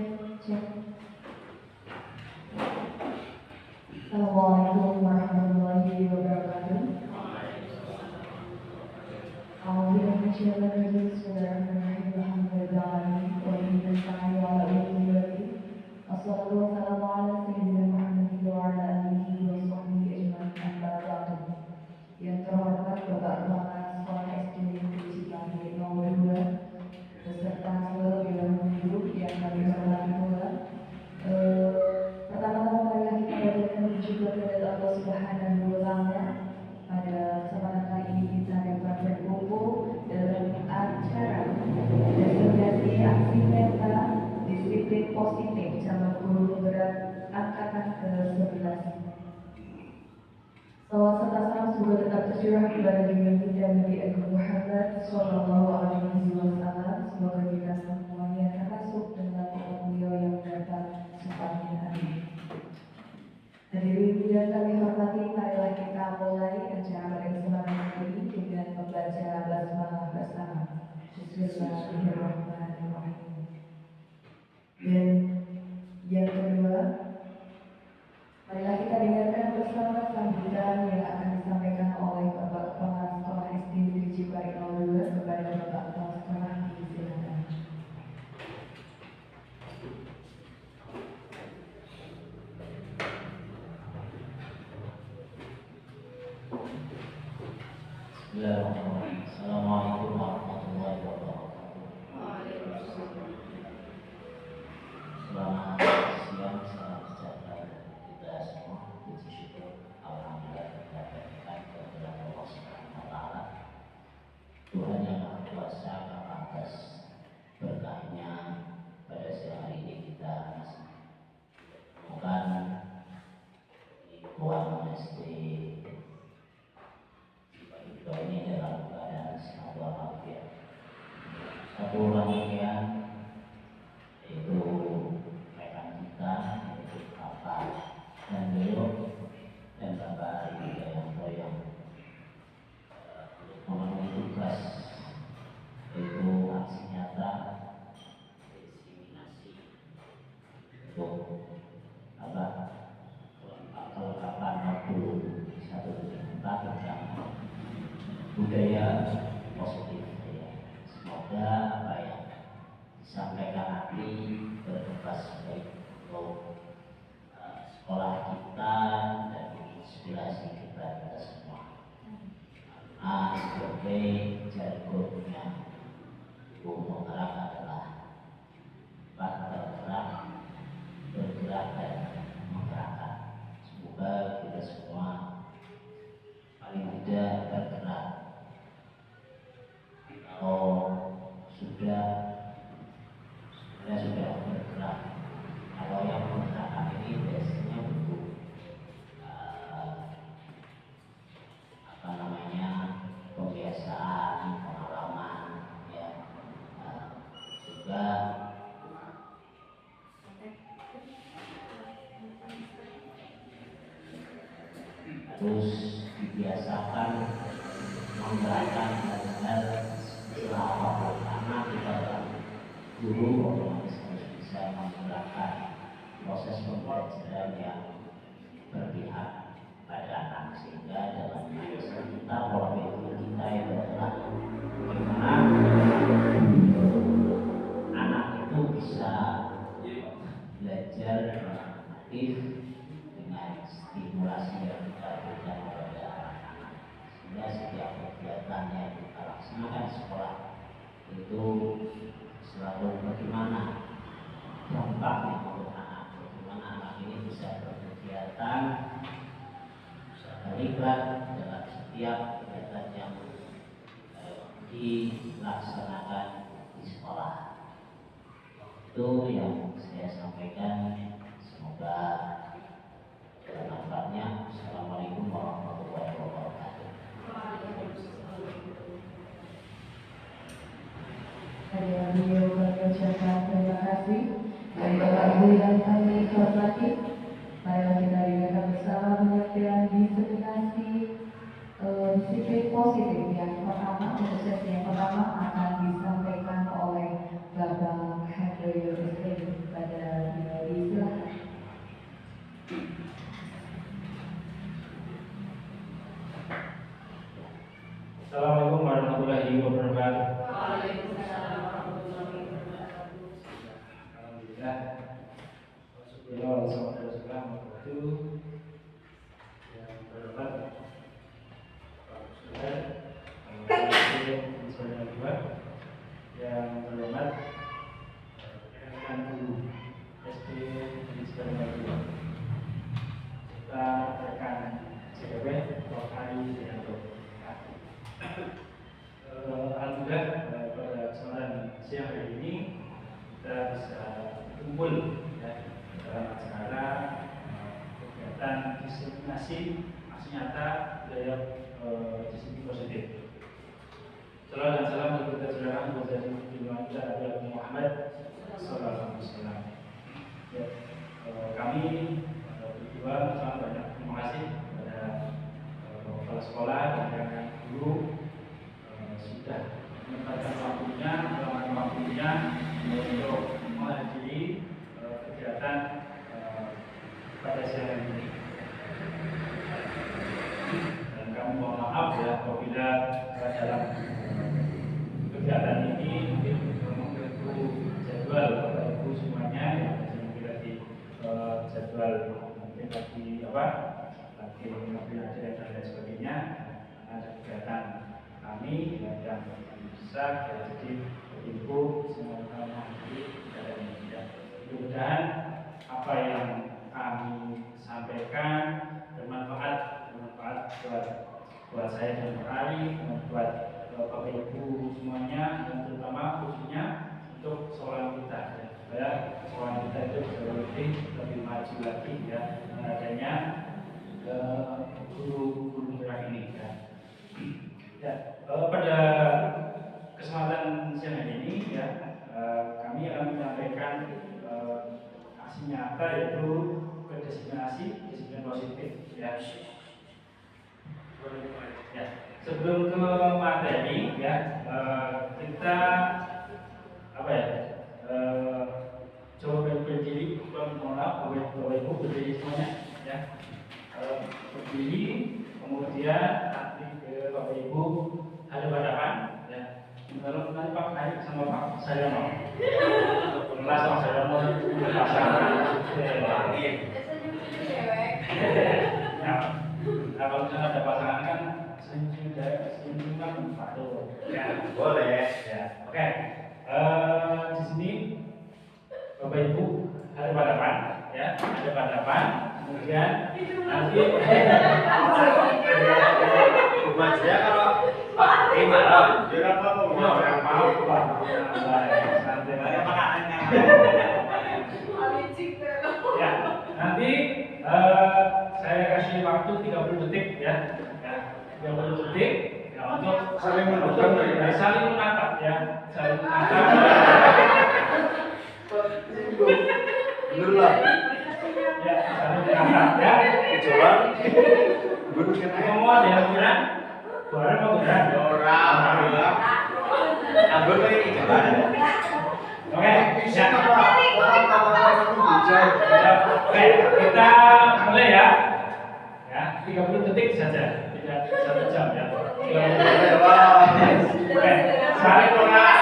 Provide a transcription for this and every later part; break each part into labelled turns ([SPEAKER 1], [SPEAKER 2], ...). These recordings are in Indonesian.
[SPEAKER 1] Cek. Assalamualaikum warahmatullahi wabarakatuh. Bismillahirrahmanirrahim. Alhamdulillahirrahmanirrahim. Wa bihi nasta'in ala umuri din. Wassalatu wassalamu ala sayyidina Muhammadin wa ala alihi wa sahbihi ajma'in. Amma ba'du. Yang terhormat Bapak Kepala Sekolah SD Negeri Cimahi nomor 2 beserta seluruh dewan guru yang kami hormati pula. Pertama-tama marilah kita panjatkan puji kepada Allah Subhanahu wa Ta'ala. Pada kesempatan kali ini kita dapat berkumpul dalam acara destinasi aksi meta disiplin positif cabang guru penggerak angkatan ke-11. Salawat serta salam semoga tetap tercurah kepada junjungan kita Nabi Agung Muhammad Sallallahu Alaihi Wasallam. Semoga kita semuanya termasuk dengan umat beliau yang dapat sifatnya amin. Hadirin yang kami hormati, marilah kita mulai acara pada kesempatan ini dengan membaca basmalah bersama. Bismillahirrahmanirrahim. Dan yang kedua, marilah kita dengarkan bersama sambutan yang akan disampaikan oleh Bapak Kepala Sekolah SD Negeri Ciparai 02 kepada Bapak Kepala Sekolah. Silakan.
[SPEAKER 2] Bismillahirrahmanirrahim. Assalamualaikum warahmatullahi wabarakatuh. Selamat siang, salam sejahtera kita semua. Puji syukur alhamdulillah kita berikan kepada Allah Subhanahu wa Ta'ala. Tuhan yang Maha Kuasa atas berkahnya pada siang hari ini kita masih menemukan lingkungan SD ini dalam keadaan sehat walafiat. Satu rangkaian yaitu rekan kita yaitu Bapak dan beliau dan Bapak Ibu yang Toyong memenuhi tugas yaitu aksi nyata diskriminasi untuk kelengkapan modul 1.4 tentang budaya positif ya. Semoga apa yang disampaikan nanti berdampak baik untuk sekolah kita dan inspirasi kita semua. Sebagai jargonnya Ibu Penggerak adalah bergerak dan menggerakkan. Semoga kita semua paling tidak bergerak. Kalau sudah bergerak, kalau yang menggerakkan ini biasanya butuh pembiasaan, pengalaman, ya, juga harus dibiasakan menggerakkan hal-hal apapun, karena kita guru otomatis harus bisa menggerakkan proses pembelajaran yang berpihak pada anak, sehingga dalam mindset kita, pola pikir kita itu adalah bagaimana anak itu bisa belajar aktif dengan stimulasi yang kita berikan kepada anak-anak, sehingga setiap kegiatan yang kita laksanakan di sekolah itu selalu bagaimana dampaknya untuk anak, bagaimana anak ini bisa berkegiatan, bisa terlibat dalam setiap kegiatan yang dilaksanakan di sekolah. Itu yang saya sampaikan, semoga bermanfaatnya. Assalamualaikum warahmatullahi wabarakatuh.
[SPEAKER 1] Saya beliau mengucapkan terima kasih. Dan Bapak Ibu yang kami hormati, marilah kita dengarkan bersama penyampaian diseminasi disiplin positif yang pertama. Untuk sesi yang pertama akan disampaikan oleh Bapak Henry Yusri pada
[SPEAKER 3] warahmatullahi wabarakatuh. Alhamdulillah. Wassalamualaikum yang terhormat Pak Ustaz, yang terhormat rekan guru SD di Semarang, serta rekan CW Prof. Ari Widianto. Alhamdulillah pada kesempatan siang hari ini kita bisa kumpul ya, dalam acara kegiatan diseminasi aksi nyata budaya disiplin positif. Salam dan salam kepada saudara kepada junjungan kita Nabi Muhammad Sallallahu Alaihi Wasallam. Ya, kami berdua sangat banyak terima kasih kepada kepala sekolah dan rekan guru sudah menyempatkan waktunya untuk menghadiri kegiatan pada siang hari ini. Dan kami mohon maaf ya apabila dalam kegiatan ini mungkin mengganggu jadwal Bapak Ibu semuanya yang mungkin lagi jadwal mungkin lagi ada dan lain sebagainya, ada kegiatan kami yang bisa jadi Ibu semoga menghadiri kegiatan ini. Mudah-mudahan apa yang kami sampaikan bermanfaat buat saya dan Pak Ari, buat Bapak Ibu semuanya, dan terutama khususnya untuk sekolah kita ya, supaya sekolah kita itu bisa lebih maju lagi ya dengan adanya guru-guru merah ini ya. Ya, pada kesempatan siang hari ini ya kami akan menyampaikan aksi nyata yaitu disiplin positif ya. Ya, sebelum ke materi ya kita coba berdiri, mohon maaf Bapak Ibu berdiri semuanya ya, berdiri kemudian nanti ke Bapak Ibu hadap hadapan ya. Kalau nanti Pak Ari sama Pak Saryono, kelas Pak Saryono pasangan. Nah, kalau misalnya ada pasangan kan senyum kan satu ya. Boleh ya. Oke. Di sini Bapak Ibu hadap hadapan ya, hadap hadapan. Kemudian nanti ya kalau Pak malam jangan apa-apa santai aja makanannya ya. Nanti saya kasih waktu 30 detik ya, 30 detik ya, untuk saling menatap ya, saling menatap.
[SPEAKER 4] Bener lah.
[SPEAKER 3] Ya, saling menatap ya.
[SPEAKER 4] Coba. Guru kena.
[SPEAKER 3] Semua ada yang bilang, boleh mau bilang?
[SPEAKER 4] Orang. Anggur lagi coba.
[SPEAKER 3] Oke, ya. Oke, kita mulai ya. Ya, 30 detik saja, tidak 1 jam ya. Oke, saling menatap.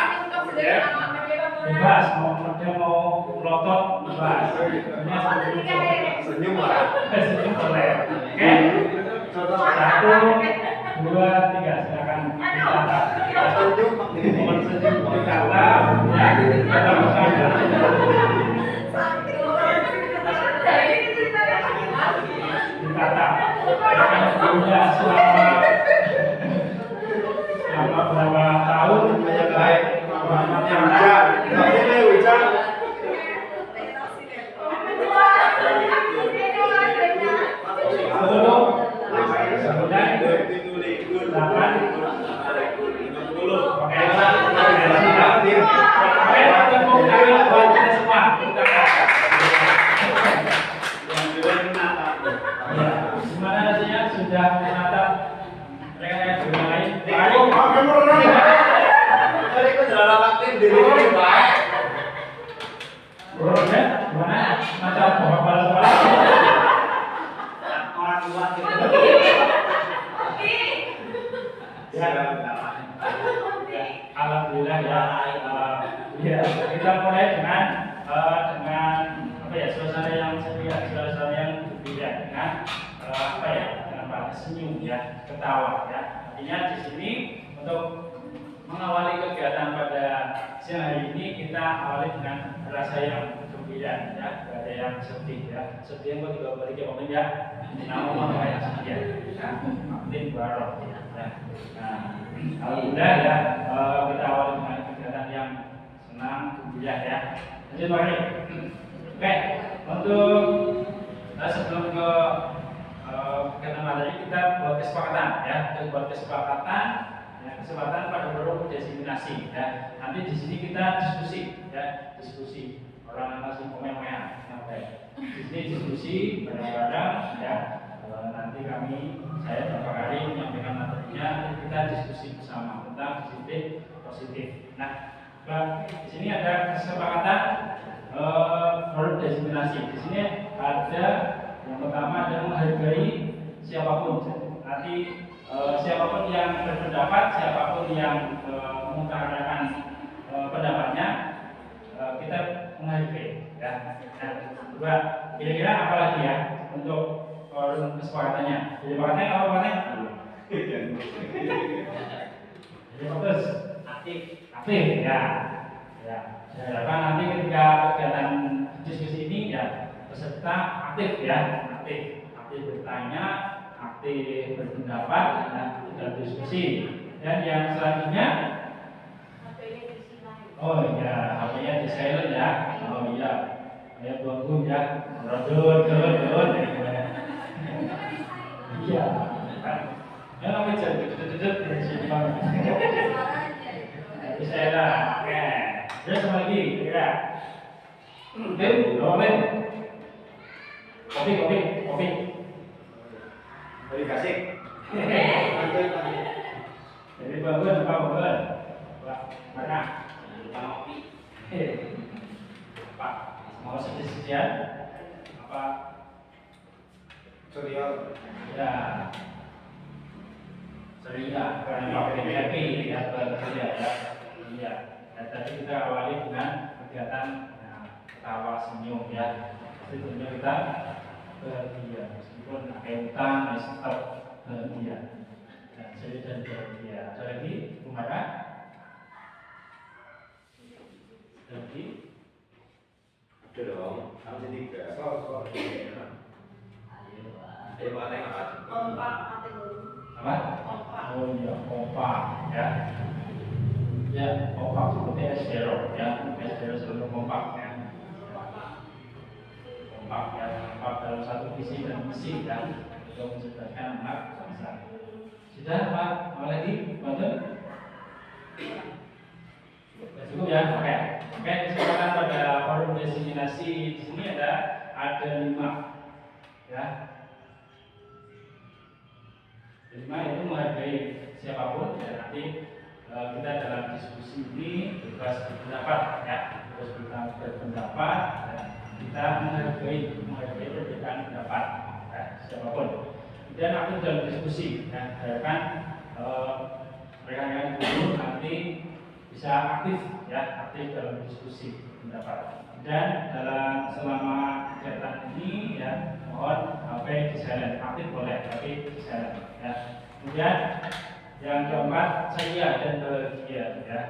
[SPEAKER 3] Ya. Bebas, mau melotot bebas.
[SPEAKER 4] Senyum lah.
[SPEAKER 3] Senyum boleh. Oke. 1, 2, 3, silakan ditata.
[SPEAKER 4] Senyum,
[SPEAKER 3] Ditata, ya. Kita bukan. Ditata. Akan punya selama berapa tahun baik. Gimana rasanya sudah menatap rekan-rekan yang lain? Gimana? Macam kepala sekolah? Orang tua gitu. Ya. ya. Ya, kita mulai dengan apa ya, suasana yang ceria, suasana yang gembira dengan apa ya, dengan pada senyum ya, ketawa ya. Artinya di sini untuk mengawali kegiatan pada siang hari ini kita awali dengan rasa yang gembira ya, tidak ada yang sedih ya. Sedih yang juga balik ya, ya. Nama yang sedih ya, penting baru ya. Nah, alhamdulillah ya, kita awali dengan kegiatan yang senang, gembira ya. Lanjut lagi. Oke, untuk sebelum ke kegiatan materi kita buat kesepakatan ya, buat kesepakatan ya, kesempatan pada forum diseminasi ya. Nanti di sini kita diskusi ya, diskusi orang masih komen-komen. Di sini diskusi bareng-bareng ya. Nanti saya beberapa kali menyampaikan materinya, kita diskusi bersama tentang positif. Nah, di sini ada kesepakatan forum diseminasi. Di sini ada yang pertama ada menghargai siapapun. Nanti siapapun yang berpendapat, siapapun yang mengutarakan pendapatnya, kita menghargai. Ya. Nah, coba kira-kira apa lagi ya untuk kesepakatannya? Kesepakatannya apa namanya? Fokus, aktif ya. Ya, saya harapkan nanti ketika kegiatan diskusi ini ya peserta aktif ya, aktif bertanya, aktif berpendapat, dan diskusi. Dan yang selanjutnya, oh ya, HP-nya di silent ya. Oh iya, saya bangun ya, rodot. Iya, ya namanya jadut dari sini banget. Di silent, oke. Terus apa lagi? Kira, kopi.
[SPEAKER 4] Dari kasih.
[SPEAKER 3] Jadi bangun. Mana?
[SPEAKER 2] Kopi.
[SPEAKER 3] Apa? Mau sedih-sedihan? Apa?
[SPEAKER 4] Serial.
[SPEAKER 3] Ya. Ceria, karena happy ya, bekerja ya. Iya. Dan tadi kita awali dengan kegiatan ketawa senyum ya. Tentunya kita bahagia meskipun pakai utang, tetap bahagia. Dan saya dan bahagia. Ada lagi, Kumara? Lagi?
[SPEAKER 4] Ada dong. Kamu jadi tiga. Ayo Pak Teng apa?
[SPEAKER 3] Apa? Oh iya, kompak ya. Ya, kompak seperti S0 ya. S0 selalu kompak ya. Kompak dalam satu visi dan misi ya, untuk menciptakan anak bangsa. Sudah Pak, mau lagi? Betul? Cukup ya, oke. Kesempatan pada forum diseminasi di sini ada 5 ya. 5 itu menghargai siapapun ya. Nanti kita dalam diskusi ini bebas berpendapat ya, bebas berpendapat ya. Kita menghargai perbedaan pendapat ya, siapapun. Kemudian aktif dalam diskusi ya, harapkan rekan-rekan guru nanti bisa aktif dalam diskusi pendapat. Dan selama kegiatan ini ya, mohon HP di silent, aktif boleh tapi di silent ya. Kemudian yang keempat, ceria dan bahagia ya,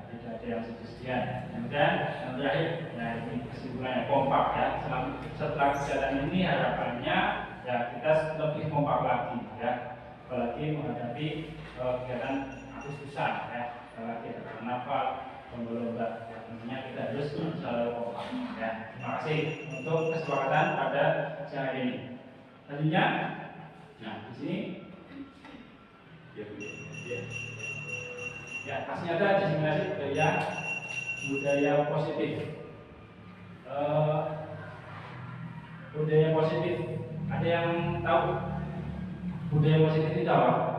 [SPEAKER 3] tidak ada yang sedih-sedihan. Kemudian yang terakhir, nah ini kesimpulannya kompak ya. Setelah kegiatan ini harapannya ya kita lebih kompak lagi ya, apalagi menghadapi kegiatan Agustusan ya, apalagi ada karnaval, lomba-lomba. Tentunya kita harus selalu kompak ya. Terima kasih untuk kesepakatan pada siang hari ini. Selanjutnya, nah di sini ya kasih ada diseminasi budaya positif. Budaya positif, ada yang tahu budaya positif itu apa?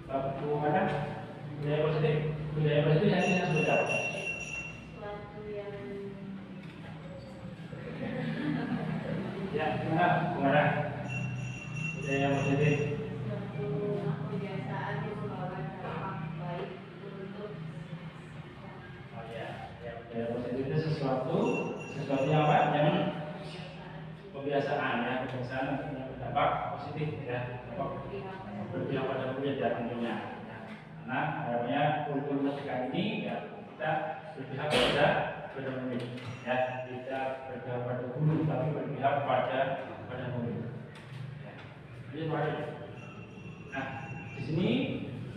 [SPEAKER 3] Bapak Ibu mana? Budaya positif yang sudah apa?
[SPEAKER 5] Suatu yang
[SPEAKER 3] Ya, gimana? Budaya positif.
[SPEAKER 5] suatu kebiasaan yang membawa dampak baik untuk
[SPEAKER 3] positif ya, berpihak pada murid ya tentunya. Karena harapannya kurikulum merdeka ini ya kita berpihak pada murid ya, tidak berpihak pada guru tapi berpihak pada murid. Ya. Jadi mari. Nah di sini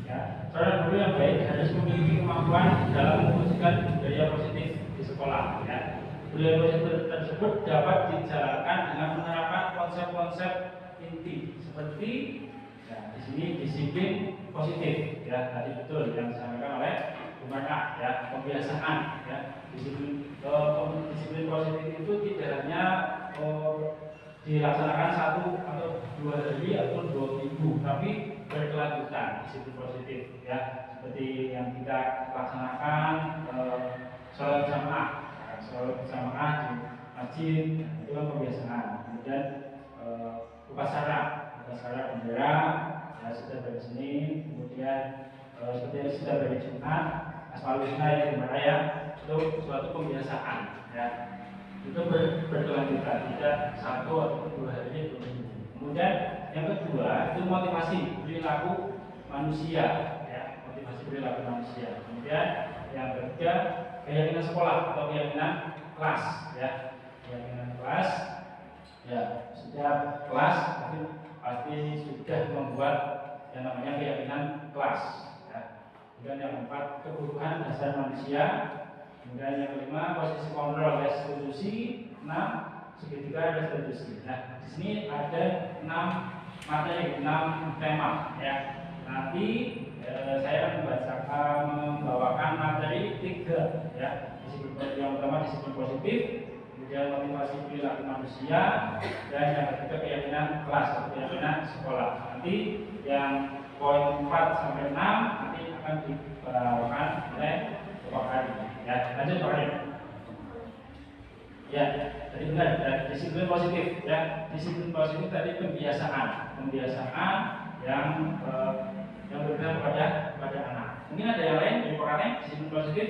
[SPEAKER 3] ya seorang guru yang baik harus memiliki kemampuan dalam mewujudkan budaya positif di sekolah ya. Budaya positif tersebut dapat dijalankan dengan menerapkan konsep-konsep inti seperti ya, di sini disiplin positif ya, tadi betul yang disampaikan oleh Bu Marka ya, kebiasaan ya. Disiplin positif itu tidak hanya dilaksanakan 1 atau 2 hari atau 2 minggu, tapi berkelanjutan. Disiplin positif ya, seperti yang kita laksanakan sholat berjamaah di masjid, itu kan kebiasaan. Kemudian upacara bendera ya, setiap hari Senin, kemudian setiap hari Jumat, Asmaul Husna yang dimana itu suatu kebiasaan ya, itu berkelanjutan, tidak 1 atau 2 hari itu. Kemudian yang kedua itu motivasi perilaku manusia ya, motivasi perilaku manusia. Kemudian yang ketiga keyakinan sekolah atau keyakinan kelas ya, keyakinan kelas ya, setiap kelas pasti sudah membuat yang namanya keyakinan kelas ya. Kemudian yang keempat kebutuhan dasar manusia. Kemudian yang kelima posisi kontrol restitusi. 6 segitiga restitusi. Nah di sini ada 6 materi, 6 tema ya. Nanti saya membawakan materi 3 ya. Disiplin yang pertama disiplin positif, kemudian motivasi perilaku manusia, dan yang ketiga keyakinan kelas atau keyakinan sekolah. Nanti yang poin 4 sampai 6 nanti akan dibawakan oleh Bapak Hari ya. Lanjut Pak Hari. Ya, tadi benar disiplin positif ya. Disiplin positif tadi kebiasaan yang berguna kepada anak. Mungkin ada yang lain dari Pak Hari, disiplin positif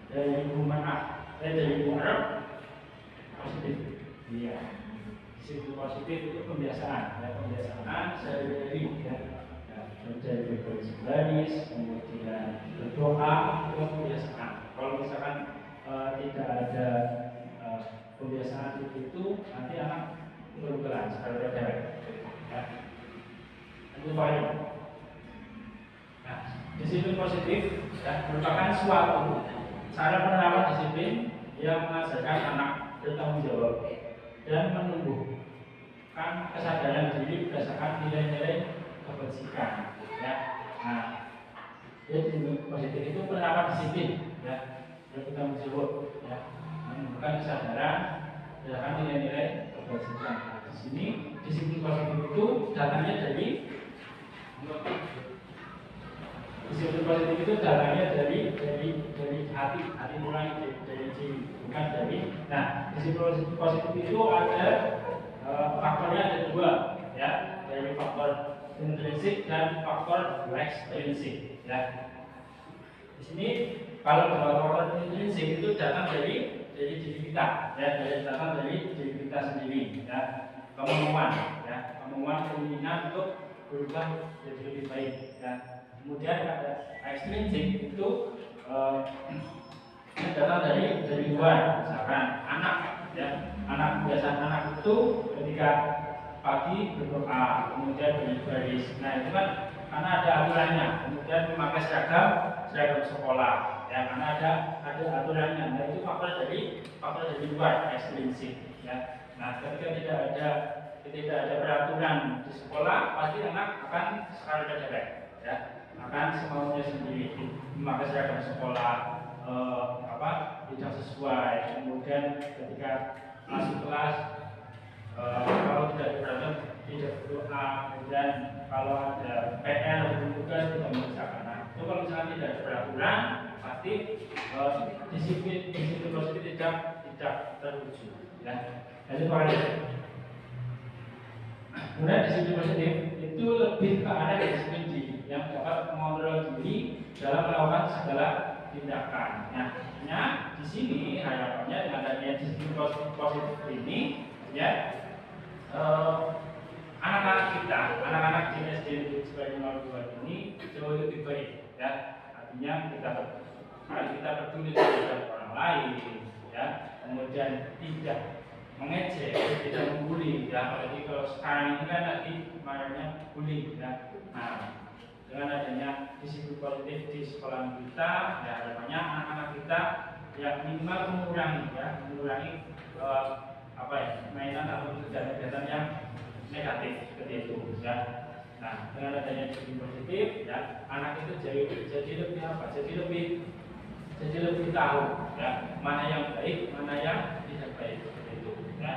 [SPEAKER 3] dari Bu Manaf, dari Bu Arab positif. Iya. Disiplin positif itu kebiasaan ya, kebiasaan sehari-hari ya. Mencari berbaris, kemudian berdoa, itu kebiasaan. Kalau misalkan tidak ada kebiasaan itu nanti anak berulang secara bergerak. Ya. Itu poin. Nah, disiplin positif ya, merupakan suatu cara penerapan disiplin yang mengajarkan anak bertanggung jawab dan menumbuhkan kesadaran diri berdasarkan nilai-nilai kebajikan ya. Nah, jadi positif itu penerapan disiplin ya, bertanggung jawab ya, menumbuhkan kesadaran berdasarkan nilai-nilai kebajikan. Nah, di sini disiplin positif itu datangnya dari hati nurani, dari diri, bukan dari. Nah, disiplin positif itu ada faktornya ada 2 ya, dari faktor intrinsik dan faktor ekstrinsik ya. Di sini kalau faktor intrinsik itu datang dari diri kita ya, datang dari diri kita sendiri ya, kemauan keinginan untuk berubah jadi lebih baik ya. Kemudian ada ekstrinsik itu datang dari luar, misalkan anak ya, kebiasaan anak itu ketika pagi berdoa, kemudian berbaris. Nah itu kan karena ada aturannya. Kemudian memakai seragam sekolah ya, karena ada aturannya. Nah itu faktor dari luar, ekstrinsik ya. Nah ketika tidak ada peraturan di sekolah, pasti anak akan secara direct ya, akan semaunya sendiri memakai seragam sekolah tidak sesuai. Kemudian ketika masuk kelas kalau tidak diperhatikan tidak berdoa, kemudian kalau ada PR atau tugas tidak mengerjakan. Nah itu kalau misalnya tidak ada peraturan, pasti disiplin positif tidak terwujud ya. Jadi kemudian disiplin positif itu lebih ke arah disiplin diri yang dapat mengontrol diri dalam melakukan segala tindakan. Nah, di sini harapannya dengan adanya disiplin positif ini ya, artinya kita peduli terhadap orang lain, ya, kemudian tidak mengejek, tidak membuli, ya. Apalagi kalau sekarang ini kan lagi namanya bullying, ya. Nah, dengan adanya disiplin positif di sekolah kita, ya harapannya anak-anak kita ya minimal mengurangi mainan atau kegiatan-kegiatan yang negatif seperti itu, ya. Nah, dengan adanya disiplin positif, ya anak itu jadi lebih tahu, ya mana yang baik, mana yang tidak baik seperti itu, ya.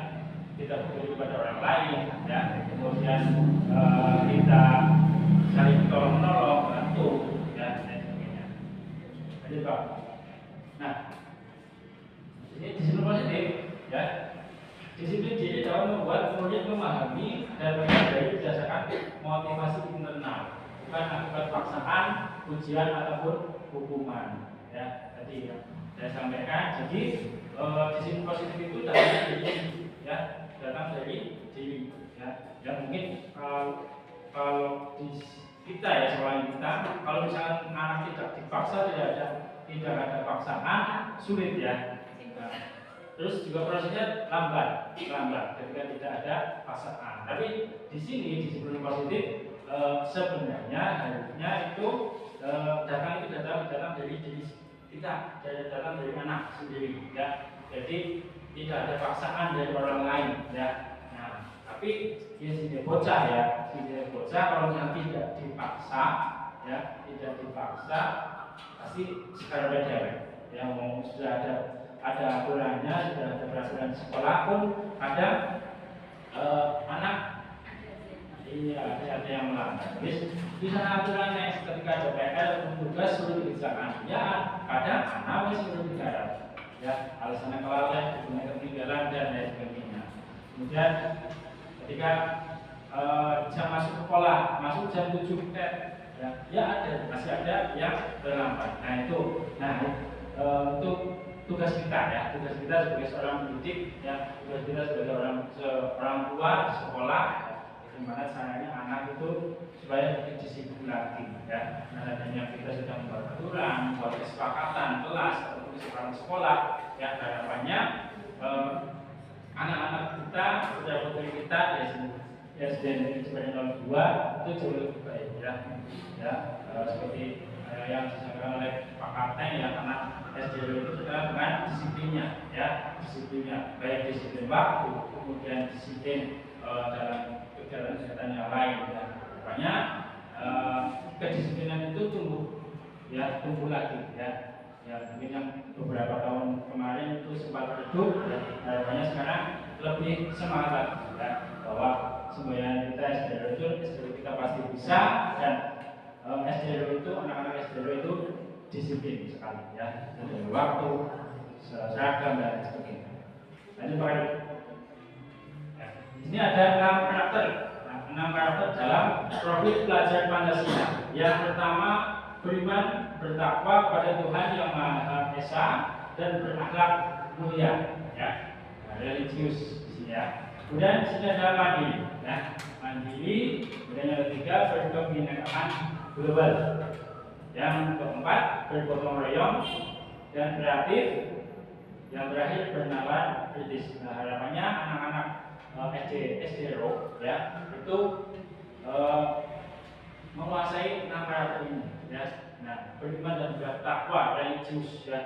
[SPEAKER 3] Kita peduli kepada orang lain, ya, kemudian kita saling tolong menolong, bantu, ya, dan sebagainya. Jadi Pak. Nah, ini disiplin positif, ya. Disiplin jadi dalam membuat murid memahami dan menyadari berdasarkan motivasi internal, bukan akibat paksaan, ujian ataupun hukuman. Ya, tadi ya, saya sampaikan. Jadi disiplin positif itu datang dari diri, ya, datang dari diri. Ya, yang mungkin kalau di kita ya selain kita, kalau misalnya anak tidak dipaksa, tidak ada paksaan, sulit ya. Terus juga prosesnya lambat ketika tidak ada paksaan. Tapi di sini disiplin positif sebenarnya harusnya itu datang dari diri kita, datang dari anak sendiri, ya. Jadi tidak ada paksaan dari orang lain, ya. Nah, tapi dia sini bocah kalau misalnya tidak dipaksa, ya, pasti sekarang beda, ya. Sudah ada aturannya, sudah ada peraturan sekolah pun kadang anak ada yang melanggar. Di sana aturannya ketika ada PR atau tugas suruh dikerjakan, ya kadang anak masih suruh digarap, ya alasannya kelalaian, ketinggalan dan lain sebagainya. Kemudian ketika jam masuk sekolah, masuk jam 7 ya masih ada yang terlambat. Nah itu, untuk tugas kita, ya, tugas kita sebagai seorang pendidik, ya, tugas kita sebagai orang tua sekolah, bagaimana caranya anak itu supaya lebih disiplin lagi, ya. Nah, adanya kita sudah membuat aturan, membuat kesepakatan kelas ataupun kesepakatan sekolah, ya harapannya anak-anak kita, putra-putri kita di SD sebagai 02 itu jauh lebih baik, ya, seperti yang disampaikan oleh Pak Kapten, ya, anak SD itu sudah dengan disiplinnya, baik disiplin waktu, kemudian disiplin dalam kegiatan-kegiatan yang lain, ya. Makanya kedisiplinan itu tumbuh lagi, ya. Mungkin yang beberapa tahun kemarin itu sempat redup, ya. Harapannya sekarang lebih semangat, ya, bahwa semboyan kita SD kita pasti bisa, dan SDRO itu, anak-anak SDRO itu disiplin sekali, ya, dari waktu, seragam dan sebagainya. Lanjut Pak. Ini ada 6 karakter, 6 karakter dalam profil pelajar Pancasila. Yang pertama, beriman, bertakwa kepada Tuhan Yang Maha Esa dan berakhlak mulia, ya, religius di sini, ya. Kemudian di sini ada mandiri, ya, mandiri. Kemudian yang ketiga, berkebinekaan global. Yang keempat, bergotong royong dan kreatif. Yang terakhir, bernalar kritis. Nah, harapannya anak-anak SDRO, ya, itu menguasai 6 karakter ini, ya. Nah, beriman dan bertakwa, religius, ya,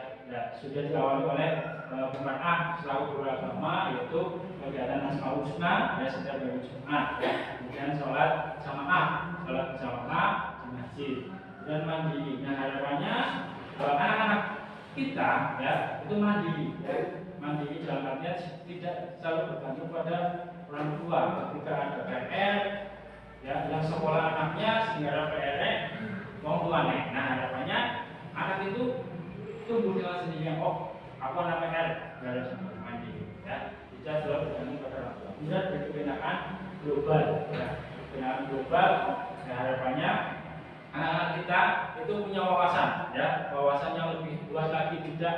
[SPEAKER 3] sudah diawali oleh pemaaf selalu beragama, yaitu kegiatan Asmaul Husna, ya, setiap hari Jumat, ya. Kemudian sholat jamaah di masjid, dan mandiri. Nah, harapannya anak-anak kita, ya, itu mandiri, ya. Mandiri dalam artian tidak selalu bergantung pada orang tua ketika ada PR, ya, yang sekolah anaknya sehingga ada PR mau tuane. Nah, harapannya anak itu tumbuh dengan sendirinya. Oh, aku anak PR, harus mandiri, ya. Tidak selalu bergantung pada orang tua. Kemudian berkebinekaan global, ya. Kebinekaan global, ya, harapannya anak-anak kita itu punya wawasan, ya, wawasan yang lebih luas lagi, tidak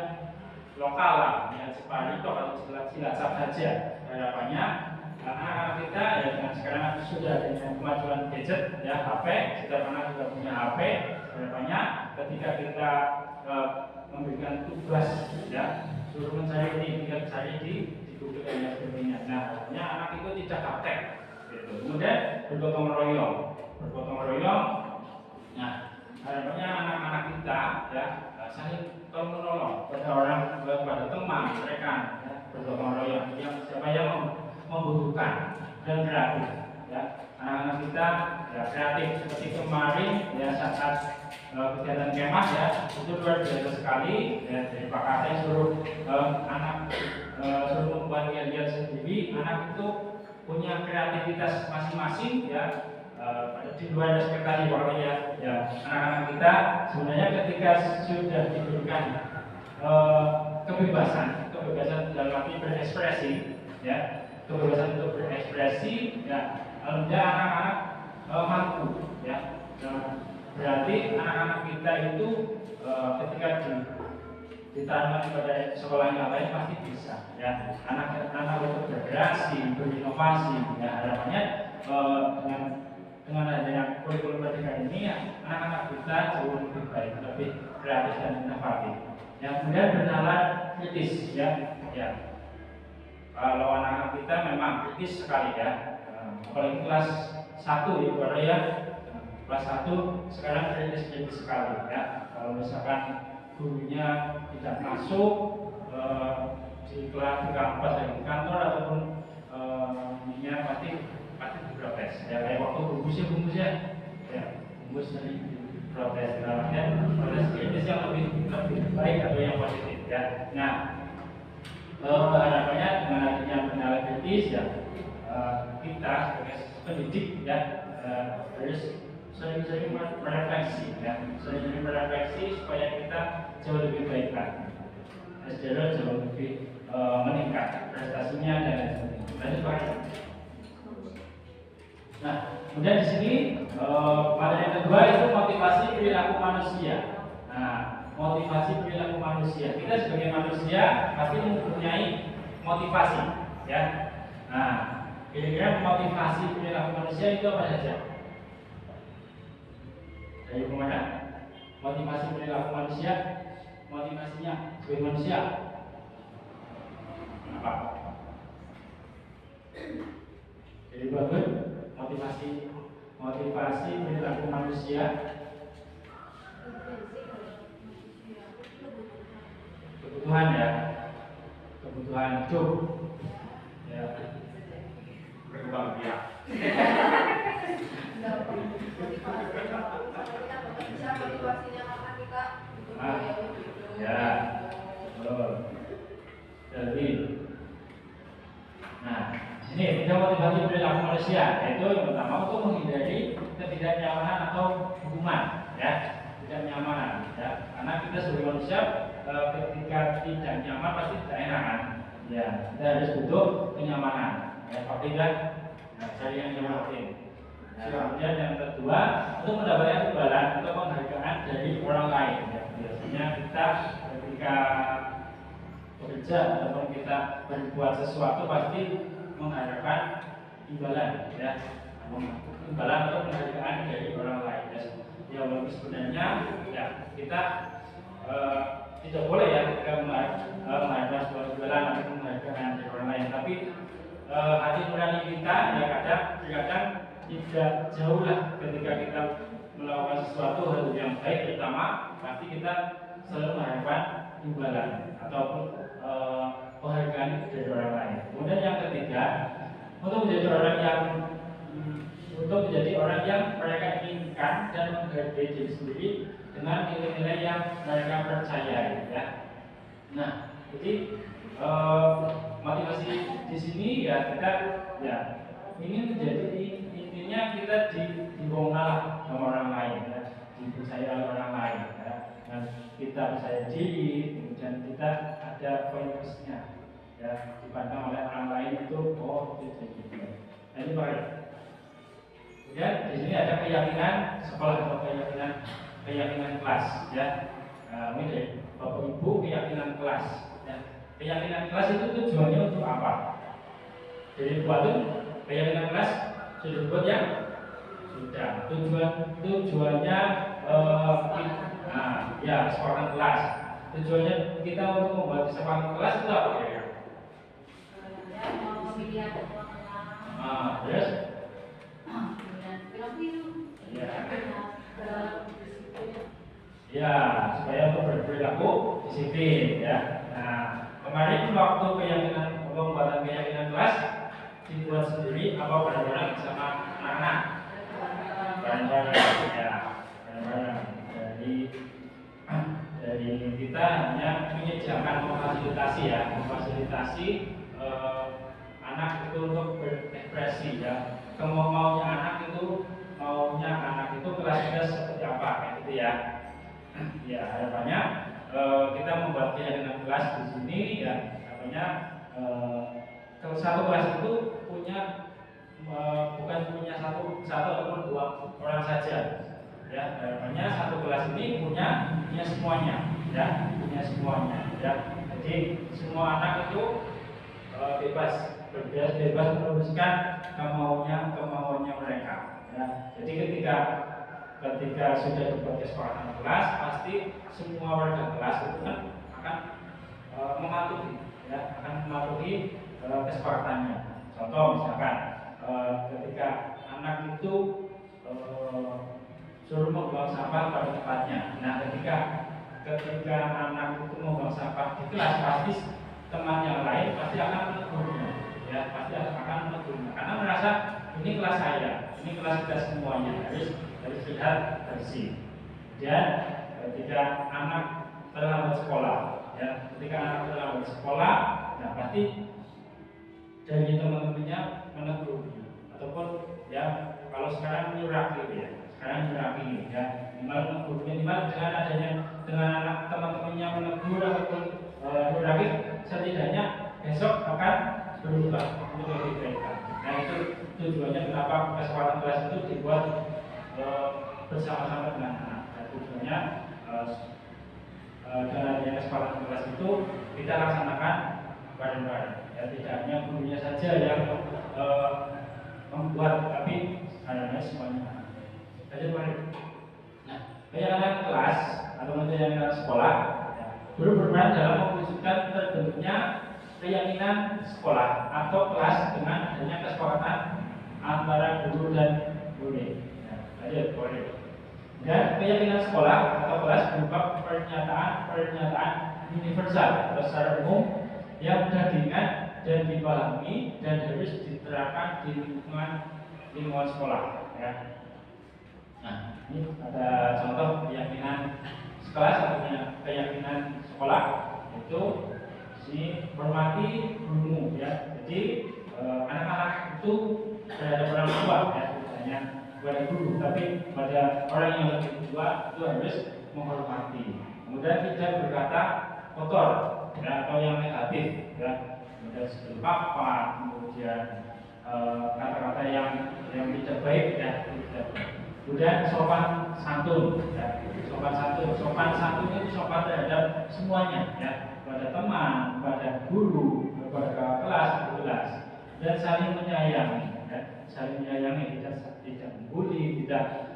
[SPEAKER 3] lokal lah, ya, Jepang atau Cilacap saja. Harapannya anak-anak kita ya dengan sekarang sudah dengan kemajuan gadget ya HP, setiap anak sudah punya HP, harapannya ketika kita memberikan tugas ya suruh mencari ini, tinggal cari di Google dan sebagainya. Nah, harapannya anak itu tidak praktek gitu. Kemudian bergotong royong. Nah, harapannya anak-anak kita ya saling tolong menolong pada orang, pada teman, rekan, ya, bergotong royong. Yang siapa yang membutuhkan dan kreatif, ya anak-anak kita ya kreatif seperti kemarin ya saat kegiatan kemah ya itu luar biasa sekali ya dari Pak Kate suruh anak suruh membuat yel-yel sendiri. Anak itu punya kreativitas masing-masing ya. Di luar ekspektasi pokoknya ya anak-anak kita sebenarnya ketika sudah diberikan kebebasan dalam arti berekspresi ya kebebasan untuk berekspresi ya alhamdulillah anak-anak mampu ya berarti anak-anak kita itu ketika ditanamkan pada sekolah yang lain pasti bisa ya anak-anak itu berkreasi berinovasi ya harapannya dengan adanya kurikulum merdeka ini ya, anak-anak kita jauh lebih baik, lebih kreatif dan inovatif. Yang kemudian bernalar kritis ya. Kalau anak-anak kita memang kritis sekali ya, apalagi kelas 1 ya, kelas 1 sekarang kritis sekali ya. Kalau misalkan gurunya tidak masuk di kelas di kampus dan di kantor ataupun ininya pasti protes ya kayak waktu bungkus dari protes namanya protes kritis yang lebih baik atau yang positif ya. Nah harapannya dengan adanya penilaian kritis ya kita sebagai pendidik ya harus sering-sering merefleksi ya sering-sering merefleksi supaya kita jauh lebih baik lagi SDR jauh lebih meningkat prestasinya dan lain sebagainya. Nah, kemudian di sini materi yang kedua itu motivasi perilaku manusia. Nah, motivasi perilaku manusia. Kita sebagai manusia pasti mempunyai motivasi, ya. Nah, kira-kira motivasi perilaku manusia itu apa saja? Dari kemana? Motivasi perilaku manusia, motivasinya sebagai manusia. Apa? Jadi bagus. Motivasi perilaku manusia kebutuhan ya kebutuhan hidup ya berkembang biak ya jadi nah ini tiga motivasi perilaku manusia, yaitu yang pertama untuk menghindari ketidaknyamanan atau hukuman, ya, ketidaknyamanan, ya, karena kita sebagai manusia ketika tidak nyaman pasti tidak enak kan, ya, kita harus butuh kenyamanan, ya, seperti kan, cari yang nyaman. Kemudian yang kedua untuk mendapatkan imbalan atau penghargaan dari orang lain, ya, biasanya kita ketika bekerja ataupun kita berbuat sesuatu pasti mengharapkan imbalan ya imbalan atau penghargaan dari orang lain ya walaupun sebenarnya ya kita tidak boleh ya ketika mengharapkan sebuah imbalan atau penghargaan dari orang lain tapi hati nurani kita ya kadang tidak jauh lah ketika kita melakukan sesuatu hal yang baik pertama pasti kita selalu mengharapkan imbalan ataupun penghargaan dari orang lain. Kemudian yang ketiga, untuk menjadi orang yang mereka inginkan dan menghargai diri sendiri dengan nilai-nilai yang mereka percayai. Ya. Nah, jadi motivasi di sini ya kita ya ingin menjadi intinya kita dibongkar sama orang lain, ya, dipercaya oleh orang lain. Ya. Dan kita percaya diri, kemudian kita ada poin plusnya ya dipandang oleh orang lain itu gitu. Nah, ini baik. Kemudian di sini ada keyakinan sekolah atau keyakinan kelas ya. Nah, ini dari Bapak Ibu keyakinan kelas. Ya. Keyakinan kelas itu tujuannya untuk apa? Jadi buat itu keyakinan kelas sudah dibuat ya, sudah. Tujuannya ya kesepakatan kelas. Tujuannya kita untuk membuat kesepakatan kelas itu apa ya? Yes. Ya, supaya untuk berperilaku disiplin ya. Nah, kemarin waktu pembuatan keyakinan kelas dibuat sendiri apa bareng-bareng sama anak-anak? Bareng-bareng ya, bareng-bareng. Dari kita hanya menyediakan memfasilitasi anak itu untuk berekspresi ya. Maunya anak itu kelasnya seperti apa kayak gitu ya. Ya harapannya kita membuat keyakinan kelas di sini ya, harapannya satu kelas itu bukan punya satu ataupun dua orang saja ya, harapannya satu kelas ini punya semuanya ya, jadi semua anak itu bebas meneruskan kemauannya mereka ya. Jadi ketika sudah dibuat kesepakatan kelas, pasti semua warga kelas itu kan akan mematuhi kesepakatannya. Contoh misalkan ketika anak itu suruh membuang sampah pada tempatnya. Nah, ketika anak itu membuang sampah di kelas, pasti teman yang lain pasti akan menegurnya, ya, karena merasa ini kelas saya, ini kelas kita semuanya harus terlihat bersih. Dan ketika anak terlambat sekolah, nah pasti dari teman-temannya menegurnya, ataupun ya kalau sekarang nyuraki ya, minimal dengan anak teman-temannya menegur ataupun nyuraki, setidaknya besok akan berubah untuk lebih baik. Nah itu tujuannya kenapa kesepakatan kelas itu dibuat bersama-sama dengan anak. Nah, tujuannya dengan adanya kesepakatan kelas itu kita laksanakan bareng-bareng. Ya, tidak hanya gurunya saja yang membuat, tapi adanya semuanya. Lanjut mari. Nah, keyakinan kelas atau keyakinan sekolah, ya, guru berperan dalam mewujudkan terbentuknya keyakinan sekolah atau kelas dengan adanya kesepakatan antara guru dan murid. Lanjut boleh. Dan keyakinan sekolah atau kelas berupa pernyataan universal atau secara umum yang mudah diingat dan dipahami dan harus diterapkan di lingkungan sekolah. Ya. Nah, ini ada contoh keyakinan kelas atau keyakinan sekolah, itu hormati gurumu ya. Jadi anak-anak itu terhadap orang tua ya, bukan hanya kepada guru, tapi pada orang yang lebih tua itu harus menghormati. Kemudian tidak berkata kotor ya, atau yang negatif ya, kemudian sebelum papa, kemudian kata-kata yang tidak baik ya, tidak. Kemudian sopan santun ya. Sopan santun itu sopan terhadap semuanya ya, kepada teman, kepada guru, kepada kelas, dan saling menyayangi ya. Tidak membuli, tidak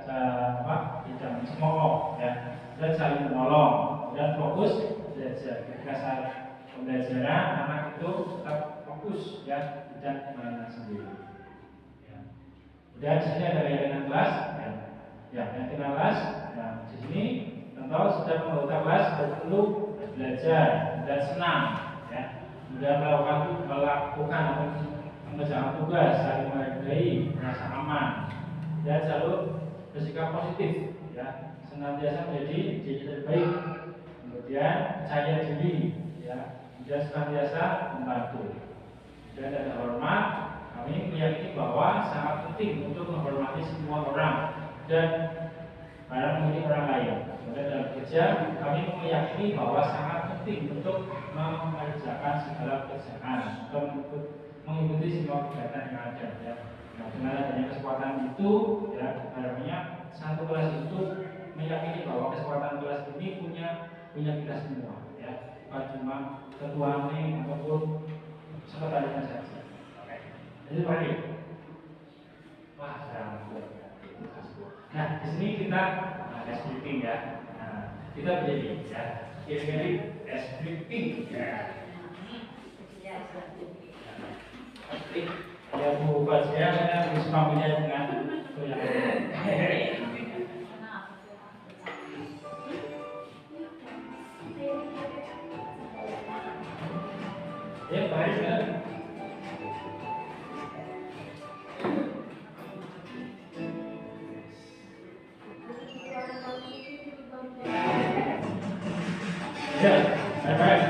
[SPEAKER 3] mencemooh ya, dan saling menolong dan fokus belajar. Ketika pembelajaran anak itu tetap fokus ya, tidak main sendiri ya. Dan di sini ada keyakinan kelas ya, keyakinan kelas ya. Di sini tentu setiap anggota kelas perlu belajar dan senang ya, kemudian melakukan mengerjakan tugas, saling menghargai, merasa aman, dan selalu bersikap positif ya, senantiasa menjadi diri terbaik, kemudian percaya diri ya, dan senantiasa membantu. Dan ada hormat, kami meyakini bahwa sangat penting untuk menghormati semua orang dan menghormati orang lain. Kemudian dalam kerja, kami meyakini bahwa sangat penting untuk mengerjakan segala pekerjaan atau mengikuti semua kegiatan yang ada ya. Nah, dengan adanya kesempatan itu ya, harapannya satu kelas itu meyakini bahwa kesempatan kelas ini punya kita semua ya, bukan cuma ketuanya ataupun sekretarisnya saja. Oke. Jadi baik. Wah, sangat baik. Nah, di sini kita splitting ya. Nah, kita berdiri ya. Kiri-kiri splitting ya. Ya Bu Fazia bisa pamit dengan ya baik kan? Ya, baik.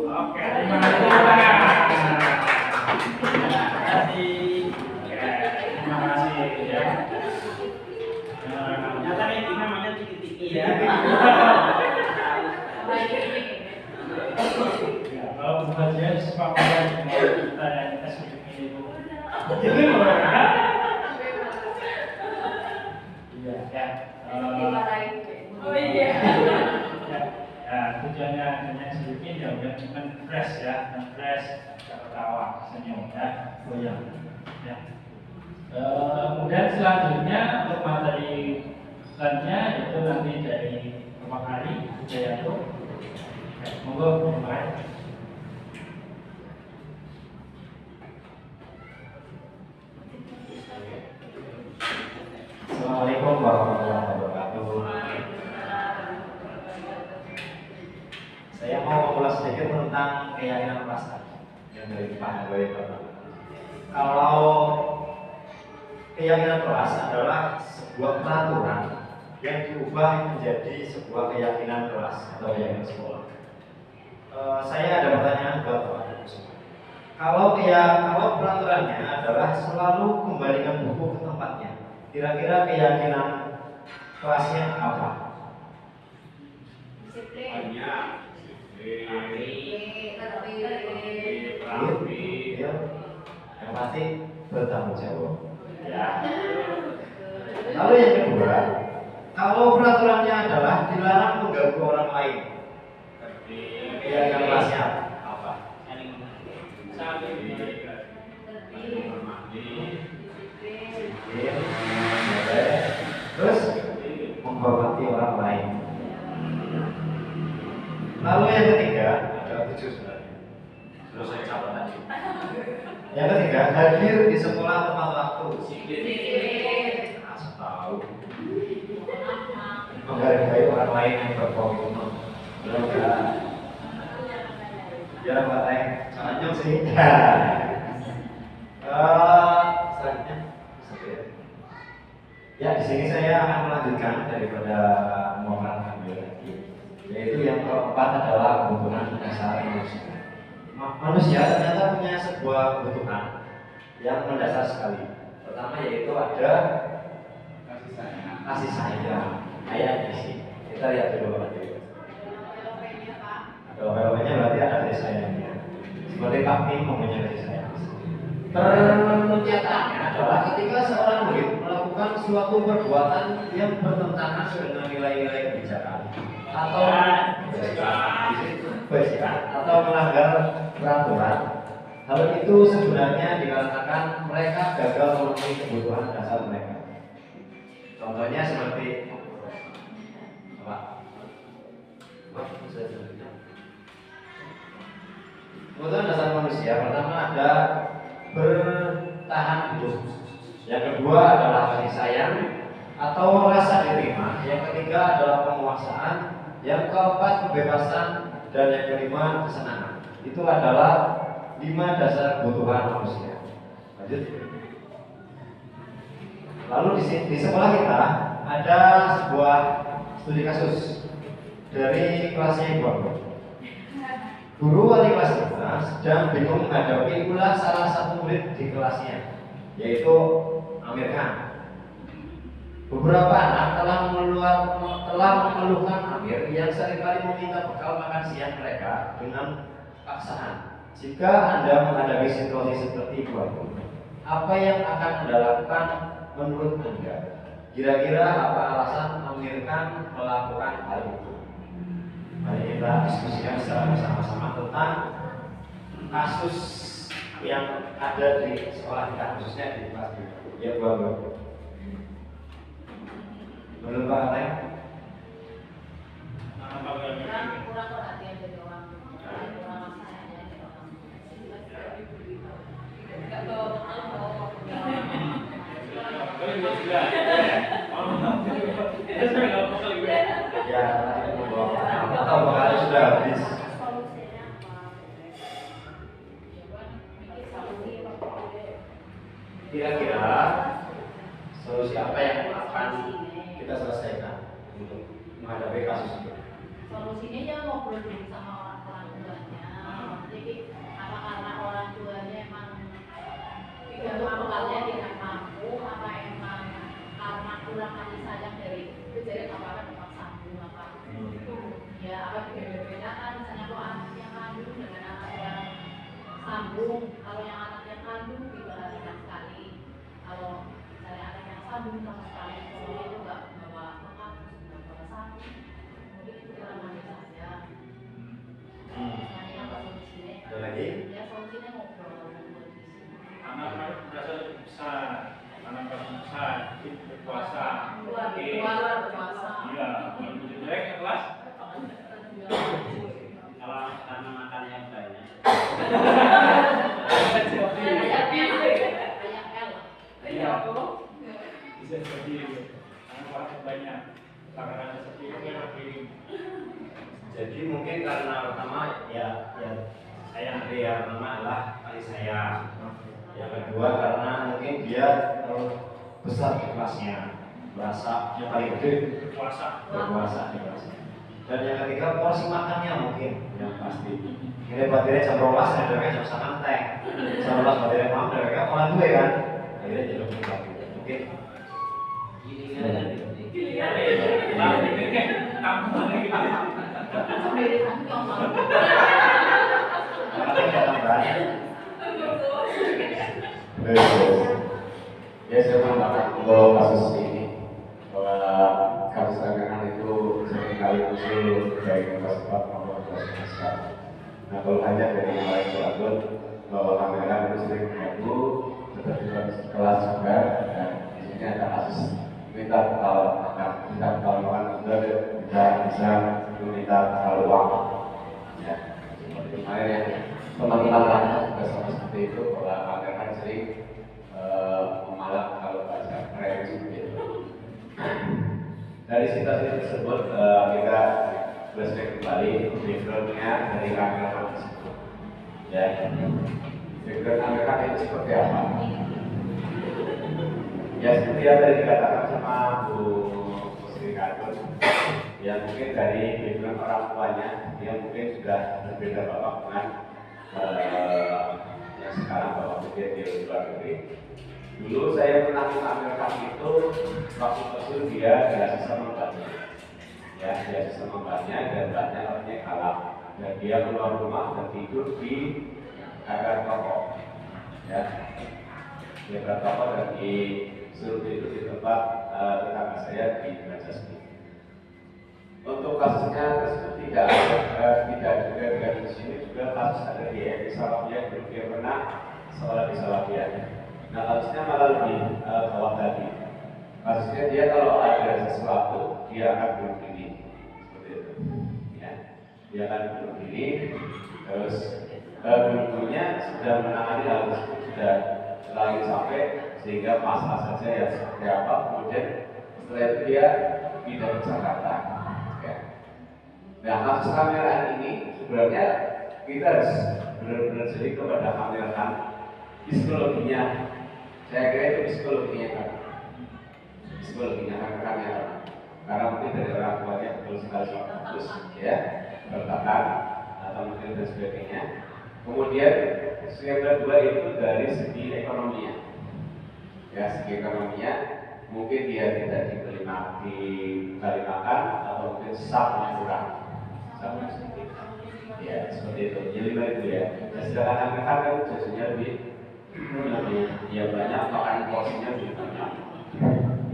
[SPEAKER 3] Oke, terima kasih ya. Ternyata ini namanya tiki-tiki ya. Kalau bukan saya sepakatnya dengan kita yang SPP itu. Iya ya.
[SPEAKER 5] Oh iya.
[SPEAKER 3] Ya, tujuannya dengan sedikit ya udah fresh ya, fresh, ketawa, senyum ya, goyang. Ya. Kemudian selanjutnya untuk materi selanjutnya itu nanti dari Pak Hari Wijayanto. Monggo mulai.
[SPEAKER 6] Assalamualaikum warahmatullahi wabarakatuh. Saya mau mengulas sedikit tentang keyakinan perasaan yang dari Pak Boy. Kalau keyakinan perasaan adalah sebuah peraturan yang diubah menjadi sebuah keyakinan kelas atau keyakinan sekolah. Saya ada pertanyaan buat Bapak semua. Kalau peraturannya adalah selalu kembalikan buku ke tempatnya, kira-kira keyakinan kelasnya apa?
[SPEAKER 5] Disiplin.
[SPEAKER 6] Yang pasti bertanggung jawab.
[SPEAKER 3] Ya.
[SPEAKER 6] Lalu yang kedua, kalau peraturannya adalah dilarang mengganggu orang lain, keyakinan kelasnya apa? Terus menghormati orang lain. Lalu yang ketiga, ada 7 sebenarnya. Terus saya catat tadi. Yang ketiga, hadir di sekolah tepat waktu. Asal tahu. Menghargai orang lain yang berkomitmen. Jangan pakai selanjutnya sih. Selanjutnya, ya di sini saya akan melanjutkan daripada omongan kami lagi. Yaitu yang keempat adalah kebutuhan dasar manusia. manusia ternyata punya sebuah kebutuhan yang mendasar sekali. Pertama yaitu ada kasih sayang. Kayaknya sih. Kita lihat dulu nanti. Jawabannya berarti ada kasih sayangnya. Seperti Pak Pim mempunyai kasih sayang. Ternyatanya adalah ketika seorang murid melakukan suatu perbuatan yang bertentangan dengan nilai-nilai kebijakan atau atau melanggar peraturan, hal itu sebenarnya dikarenakan mereka gagal memenuhi kebutuhan dasar mereka. Contohnya seperti apa? Kebutuhan dasar manusia pertama ada bertahan hidup, yang kedua adalah kasih sayang atau rasa diterima, yang ketiga adalah penguasaan, yang keempat kebebasan, dan yang kelima kesenangan. Itu adalah 5 dasar kebutuhan manusia. Lanjut. Lalu di sekolah kita ada sebuah studi kasus dari kelasnya Ibu. Guru wali kelas kita sedang bingung menghadapi ulah salah satu murid di kelasnya, yaitu Amir Khan. Beberapa anak telah mengeluhkan Amir yang seringkali meminta bekal makan siang mereka dengan paksaan. Jika Anda menghadapi situasi seperti itu, apa yang akan Anda lakukan menurut Anda? Kira-kira apa alasan Amir Khan melakukan hal itu? Mari kita diskusikan secara bersama-sama tentang kasus yang ada di sekolah kita, khususnya di kelas kita. Ya, Bu. Menurut Pak Alek?
[SPEAKER 5] Kurang perhatian dari orang, kurang sayangnya dari orang. Enggak tahu
[SPEAKER 6] Ya, atau bakal sudah habis. Kira-kira solusi apa yang akan kita selesaikan untuk menghadapi kasus ini?
[SPEAKER 5] Solusinya ya ngobrol dulu sama orang tuanya. Jadi apa karena orang tuanya emang tidak mampuannya tidak mampu, apa emang karena kurang kasih sayang dari itu, jadi apa tempat sambung apa? Ya apa beda-beda kan, misalnya kalau anak yang kandung dengan anak yang sambung, kalau yang anak yang kandung diperhatikan sekali, kalau misalnya anak yang sambung sama sekali, kalau itu nggak bawa makan, nggak bawa sambung, mungkin itu kurang kasih sayang. Makanya apa solusinya?
[SPEAKER 6] Ada lagi?
[SPEAKER 5] Ya solusinya ngobrol di sini.
[SPEAKER 3] Anak merasa besar, anak merasa besar, berpuasa,
[SPEAKER 5] Luar berpuasa.
[SPEAKER 3] iya, jelek kelas.
[SPEAKER 2] Kalau karena makannya banyak.
[SPEAKER 3] Bisa jadi anak banyak, karena seperti itu piring.
[SPEAKER 6] Jadi mungkin karena pertama ya saya yang pertama adalah kasih sayang. Yang kedua karena mungkin dia besar di kelasnya, merasa yang paling gede berkuasa di kelasnya. Dan yang ketiga porsi makannya mungkin yang pasti. Ini baterai jam 12, ada jam setengah teh. Jam 12 baterai mau, mereka orang tua kan. Akhirnya jadi mungkin.
[SPEAKER 7] Ya saya menambahkan untuk kasus ini bahwa kasus anggaran itu seringkali muncul baik di kelas 4 maupun kelas 5. Nah kalau hanya dari yang lain teratur bahwa anggaran itu sering mengganggu seperti kelas juga, dan di sini ada kasus minta pertolongan juga bisa meminta uang. Ya, seperti kemarin ya teman-teman lainnya juga sama seperti itu bahwa anggaran sering memalak kalau bahasa keren gitu. Dari situasi tersebut kita flashback kembali backgroundnya dari anggaran tersebut. Ya, background anggaran itu seperti apa? Ya seperti yang tadi dikatakan sama Bu Sri Kadun, ya mungkin dari background orang tuanya dia mungkin sudah berbeda bapak dengan yang sekarang bapak kuliah di luar negeri. Dulu saya pernah mengamalkan itu waktu kecil dia beasiswa membantu, ya beasiswa membantunya dan mbaknya namanya kalah dan dia keluar rumah dan tidur di akar toko, ya di akar toko dan disuruh tidur di tempat tetangga saya di Bajasmi. Untuk kasusnya tersebut tidak juga di sini juga kasus ada di Salafiyah, dia pernah sekolah di Salafiyah. Nah kasusnya malah lebih bawah tadi. Kasusnya dia kalau ada sesuatu dia akan bunuh diri seperti itu. Ya, dia akan bunuh diri. Terus bunuhnya sudah menangani hal tersebut sudah terlalu sampai sehingga masalah saja ya seperti apa. Kemudian setelah itu dia pindah ke Jakarta. Nah, kasus kameraan ini sebenarnya kita harus benar-benar jadi kepada kameraan psikologinya. Saya kira itu psikologinya kan, kamera. Karena mungkin dari orang tuanya betul sekali bagus, ya, bertahan atau mungkin dan sebagainya. Kemudian yang kedua itu dari segi ekonominya, ya segi ekonominya mungkin dia tidak diberi makan atau mungkin sapnya kurang. Ya seperti itu. Jadi itu ya. Sedangkan anak kan jajannya lebih ya banyak, makan porsinya lebih banyak.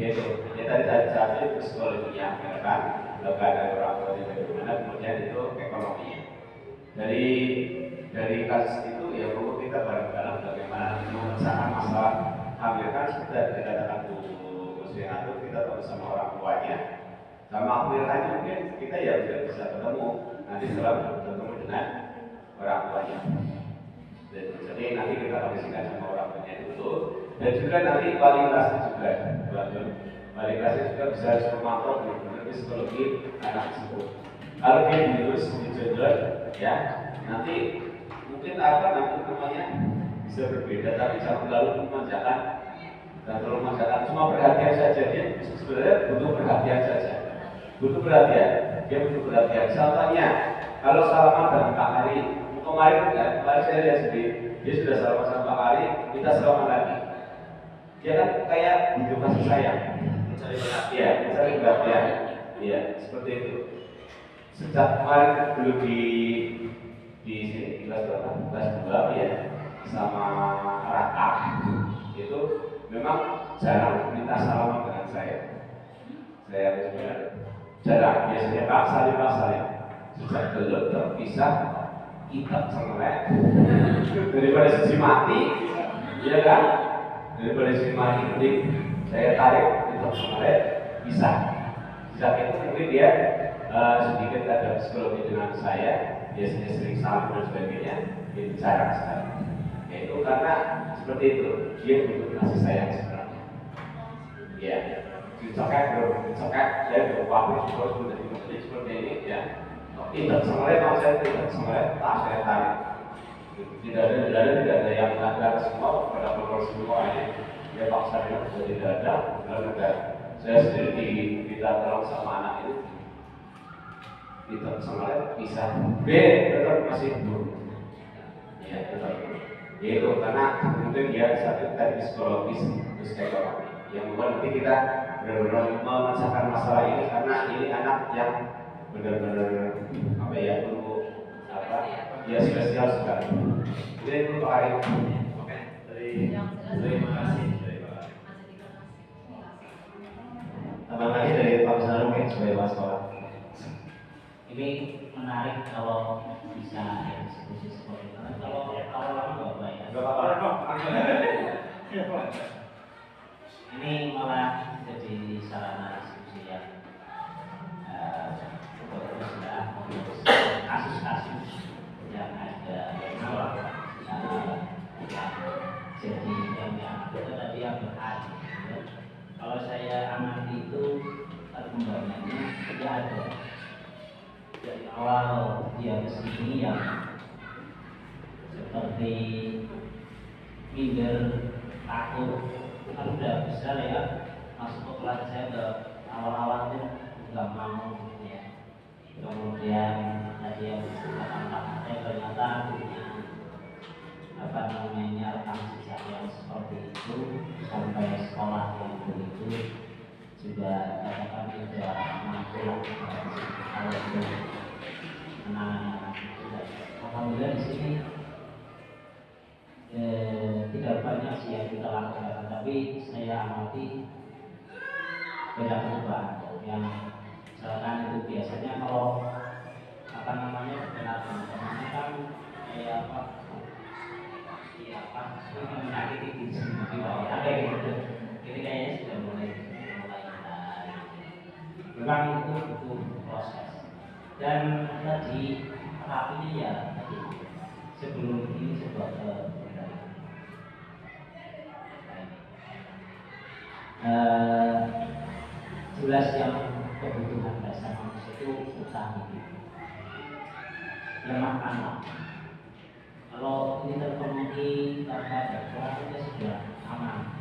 [SPEAKER 7] Ya itu. Ya tadi psikologinya kan, keadaan orang tua bagaimana, kemudian itu ekonominya. Dari kasus itu ya perlu kita bareng-bareng bagaimana memecahkan masalah hamil kan seperti dikatakan Bu Muslihat, kita tahu sama orang tuanya. Sama akhirnya mungkin kita ya bisa ketemu nanti setelah bertemu dengan orang tuanya. Jadi nanti kita kondisikan sama orang tuanya dulu dan juga nanti kualitasnya juga kualitasnya juga bisa harus memantau benar-benar psikologi anak tersebut. Kalau dia dilus, dijodoh, ya nanti mungkin nanti namanya bisa berbeda, tapi jangan terlalu memanjakan dan terlalu memanjakan. Cuma perhatian saja, dia sebenarnya butuh perhatian saja. Butuh perhatian, dia butuh perhatian. Contohnya, kalau salaman dengan Pak Hari, kemarin saya lihat sendiri, dia sudah salaman sama Pak Hari, kita salaman lagi. Dia kan kayak butuh kasih sayang, mencari perhatian, iya, seperti itu. Sejak kemarin dulu di sini kelas berapa? Kelas 2 ya, sama Raka, itu memang jarang minta salaman dengan saya. Saya jarang, biasanya Pak Salim sejak dulu terpisah kita sengelek daripada sisi mati, ya kan? Daripada sisi mati, jadi saya tarik kita sengelek pisah. Sejak itu mungkin dia sedikit ada psikologi dengan saya, biasanya sering salam dan sebagainya, itu jarang sekali. Itu karena seperti itu, dia butuh kasih sayang sebenarnya. Ya. Dicokek, saya berupaya terus menjadi menteri seperti ini ya. Tidak sengaja, kalau saya tidak sengaja, saya tarik. Tidak ada yang ada semua pada proses semua ini. Dia paksa dia sudah tidak ada, lalu saya sendiri kita tolong sama anak itu. Tidak sengaja bisa B tetap masih buruk. Ya tetap. Itu karena mungkin dia sakit tadi psikologis terus ekonomi. Yang membuat nanti kita benar-benar memecahkan masalah ini karena ini anak yang benar-benar perlu ya spesial sekali. Jadi itu Pak Arif. Oke. Terima kasih.
[SPEAKER 2] Terima kasih dari Pak Ustaz mungkin sebagai Mas Sekolah.
[SPEAKER 8] Ini menarik kalau bisa diskusi seperti itu. Kalau lama nggak apa ya. Ini malah jadi sarana diskusi yang terus ya, kasus-kasus yang ada jadi yang tadi yang berhati. Kalau saya amati itu perkembangannya dia ada dari awal dia kesini yang seperti minder, takut, kan udah besar ya, masuk ke kelas saya udah awal-awal itu nggak mau ya. Kemudian tadi yang dikatakan Pak saya ternyata punya apa namanya rekam jejak yang seperti itu sampai sekolah yang begitu juga katakan tidak mampu kalau itu anak-anak itu. Alhamdulillah di sini tidak banyak sih yang kita lakukan, tapi saya amati beda perubahan yang misalkan itu biasanya kalau apa namanya perkenalkan temannya kan kayak apa menyakiti diri sendiri ada gitu. Ini kayaknya sudah mulai memang itu butuh proses. Dan tadi terapinya ya tadi sebelum ini sebuah jelas yang kebutuhan dasar manusia itu utama lemah anak. Kalau ini terpenuhi tanpa ada kurang itu sudah aman.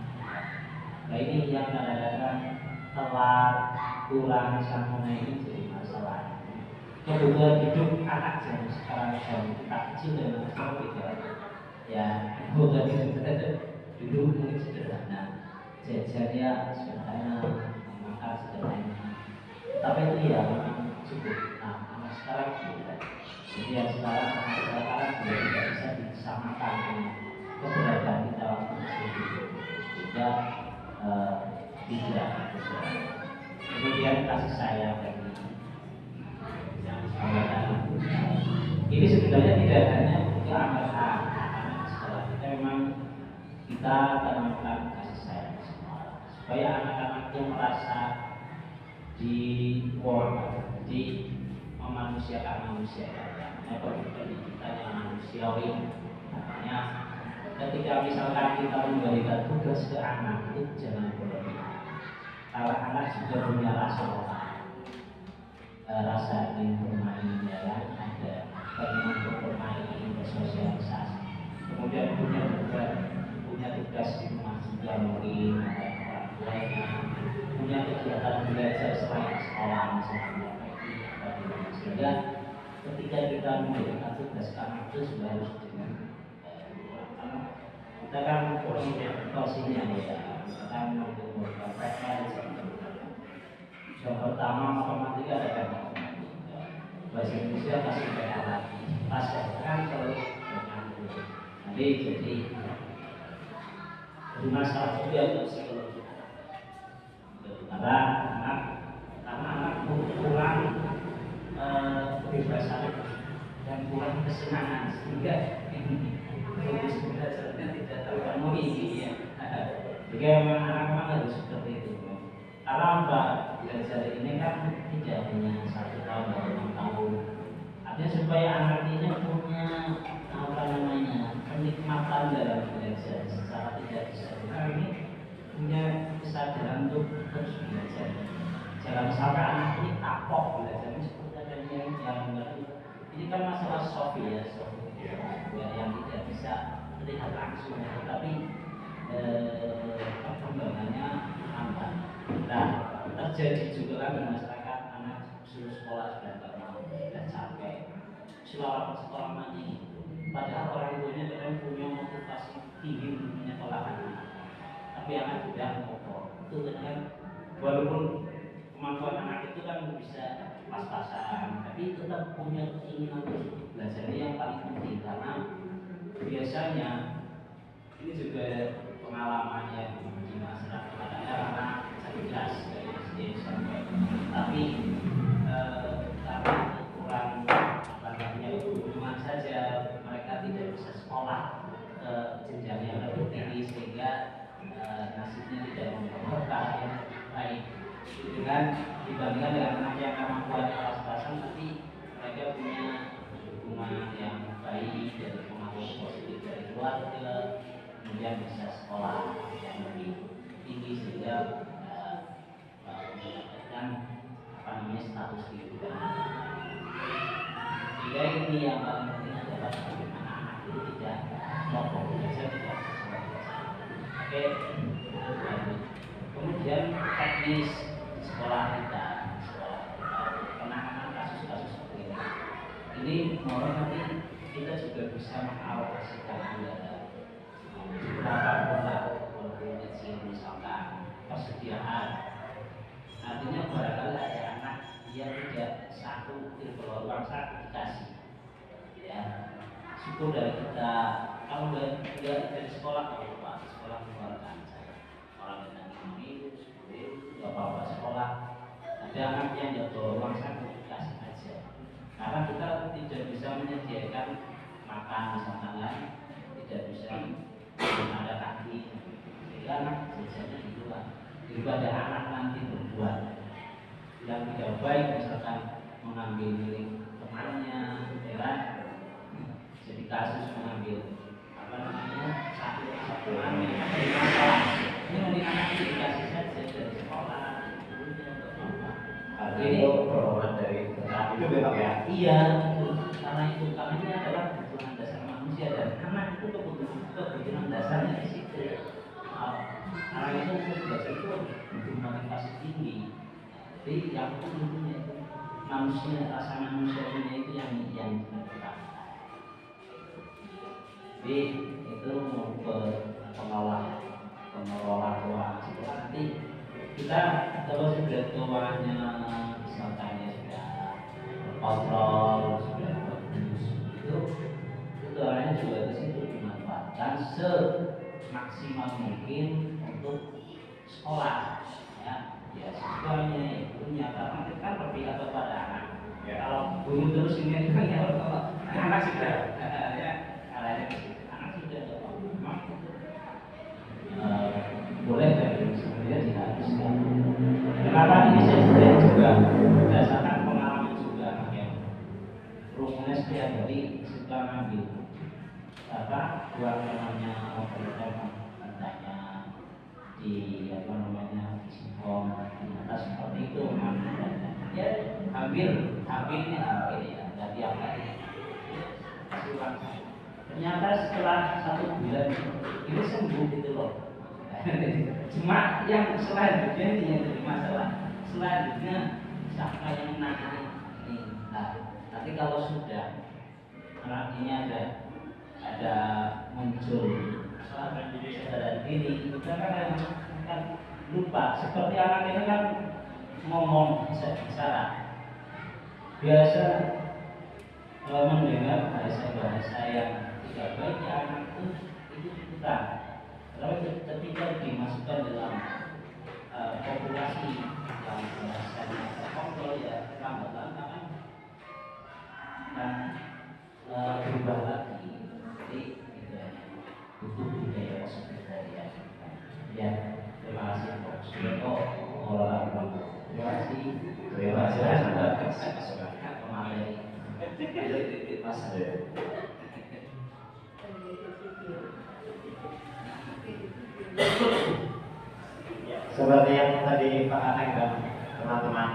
[SPEAKER 8] Nah ini yang kadang-kadang telat, kurang, sempurna ini jadi masalah. Kebutuhan hidup anak zaman sekarang kita kecil dan sekarang beda. Ya, kebutuhan hidup kita dulu mungkin sederhana, jajannya sederhana, makan sederhana. Tapi itu ya memang cukup. Nah, anak sekarang beda. Jadi yang sekarang tidak bisa disamakan dengan keberadaan kita waktu kecil juga tidak. Kemudian kasih sayang dari ini sebenarnya tidak hanya untuk anak-anak sekolah, kita memang kita tanamkan kasih sayang semua supaya anak-anak itu merasa memanusiakan manusia. Pendidikan yang manusiawi, makanya ketika misalkan kita memberikan tugas ke anak itu jangan berlebihan. Kalau anak juga punya rasa ingin bermain, ya kan, ada bagaimana bermain, ingin bersosialisasi, kemudian punya tugas di rumah juga mungkin ada orang tuanya, punya kegiatan belajar selain sekolah misalnya, sehingga ketika kita memberikan tugas ke anak itu sudah harus dengan kita kan porsinya ya, kita kan memberikan preferensi. Yang pertama matematika ada kan, bahasa Indonesia masih banyak lagi, bahasa kan terus bercampur. Nanti jadi masalah juga psikologi karena anak kurang kebebasan dan kurang kesenangan sehingga fokus belajarnya tidak terpenuhi ya. Jadi memang anak-anak harus seperti itu. Karena apa? Belajar ini kan tidak hanya 1 tahun atau 6 tahun. Artinya supaya anak ini punya apa namanya kenikmatan dalam belajar secara tidak disadari, ini punya kesadaran untuk terus belajar. Jangan sampai anak ini kapok belajarnya seperti ada yang ini kan masalah soft ya, yang tidak bisa terlihat langsung, tapi perkembangannya lambat. Nah, terjadi juga kan di masyarakat anak suruh sekolah sudah capek, sekolah mandi. Padahal orang tuanya kadang punya motivasi tinggi untuk menyekolahkan anak, tapi anak tidak mau. Itu kan walaupun kemampuan anak itu kan bisa pas-pasan, tapi tetap punya keinginan untuk belajar yang paling penting karena biasanya ini juga pengalaman yang di masyarakat karena cerdas dari SD sampai tapi karena kurang hubungan saja mereka tidak bisa sekolah ke jenjang yang lebih tinggi sehingga nasibnya tidak memperoleh yang baik dengan dibandingkan dengan anak yang kemampuan pas-pasan tapi mereka punya hubungan yang baik dari pengaruh positif dari keluarga kemudian bisa sekolah yang lebih tinggi sehingga mendapatkan apa namanya status kehidupan. Sehingga ini yang paling penting adalah bagaimana anak itu tidak mau belajar tidak oke. Kemudian teknis sekolah kita penanganan kasus-kasus seperti ini mohon nanti kita juga bisa mengalokasikan anggaran beberapa pola kondisi misalkan persediaan. Artinya barangkali ada anak yang tidak satu kalau uang saku dikasih, ya syukur dari kita. Kalau dari sekolah kalau Pak sekolah mengeluarkan saya orang yang nanti nggak apa-apa sekolah. Ada anak yang nggak bawa uang saku dikasih aja, karena kita tidak bisa menyediakan makan misalkan kan, tidak bisa ada kaki, sehingga anak jajannya di luar. Daripada anak nanti berbuat yang tidak baik, misalkan mengambil milik temannya, ya kan? Jadi kasus mengambil apa namanya satu aneh dari masalah. Ini mau anak dikasih saja dari sekolah, gurunya untuk apa?
[SPEAKER 6] Ini dorongan dari saat itu memang ya.
[SPEAKER 8] Iya, karena ini adalah kebutuhan dasar manusia dan anak itu kebutuhan dasarnya di situ. Anak itu untuk belajar itu butuh motivasi tinggi. Jadi yang pentingnya itu manusia, rasa manusianya itu yang diperlukan. Jadi itu mau ke pengelola keuangan setelah nanti kita kalau sudah keuangannya misalkan ya sudah kontrol, sudah bagus itu keuangannya juga di situ dimanfaatkan semaksimal mungkin untuk sekolah, ya siswanya, ibunya, karena kita kan berpihak kepada anak. Ya, kalau guru terus ini kan ya kalau anak sudah ya arahnya ke situ, anak sudah boleh dari sebenarnya diharuskan. Kenapa ini saya juga berdasarkan pengalaman juga ya. Rumusnya setiap hari suka ngambil apa uang namanya pemerintah tanya di apa namanya Singkong ternyata seperti itu ya hampir ya dari yang lain ternyata setelah 1 bulan ini sembuh gitu loh. Cuma yang selanjutnya ini yang jadi masalah selanjutnya siapa yang menangani ini. Nah nanti kalau sudah ini ada muncul kesadaran diri, kita kan lupa. Seperti anak ini kan ngomong bicara biasa mendengar bahasa yang tidak baik ya anak itu ikutan. Tapi ketika dimasukkan dalam populasi yang bahasanya terkontrol ya lambat-lambat kan berubah lagi. Jadi itu butuh budaya positif dari ya. Terima kasih Pak Suyoto, terima kasih sudah kemarin. Mas
[SPEAKER 6] Seperti yang tadi Pak Aneng dan teman-teman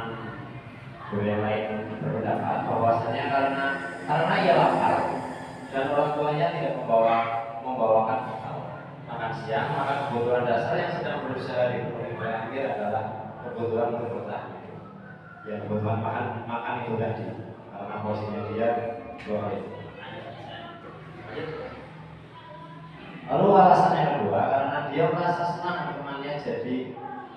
[SPEAKER 6] guru yang lain berpendapat bahwasanya karena ia lapar dan orang tuanya tidak membawakan bekal makan siang, maka kebutuhan dasar yang sedang berusaha dipenuhi oleh Amir adalah kebutuhan untuk bertahan. Ya, kebutuhan makan itu tadi, karena posisinya dia 2 hari. Lalu alasan yang kedua, karena dia merasa senang temannya jadi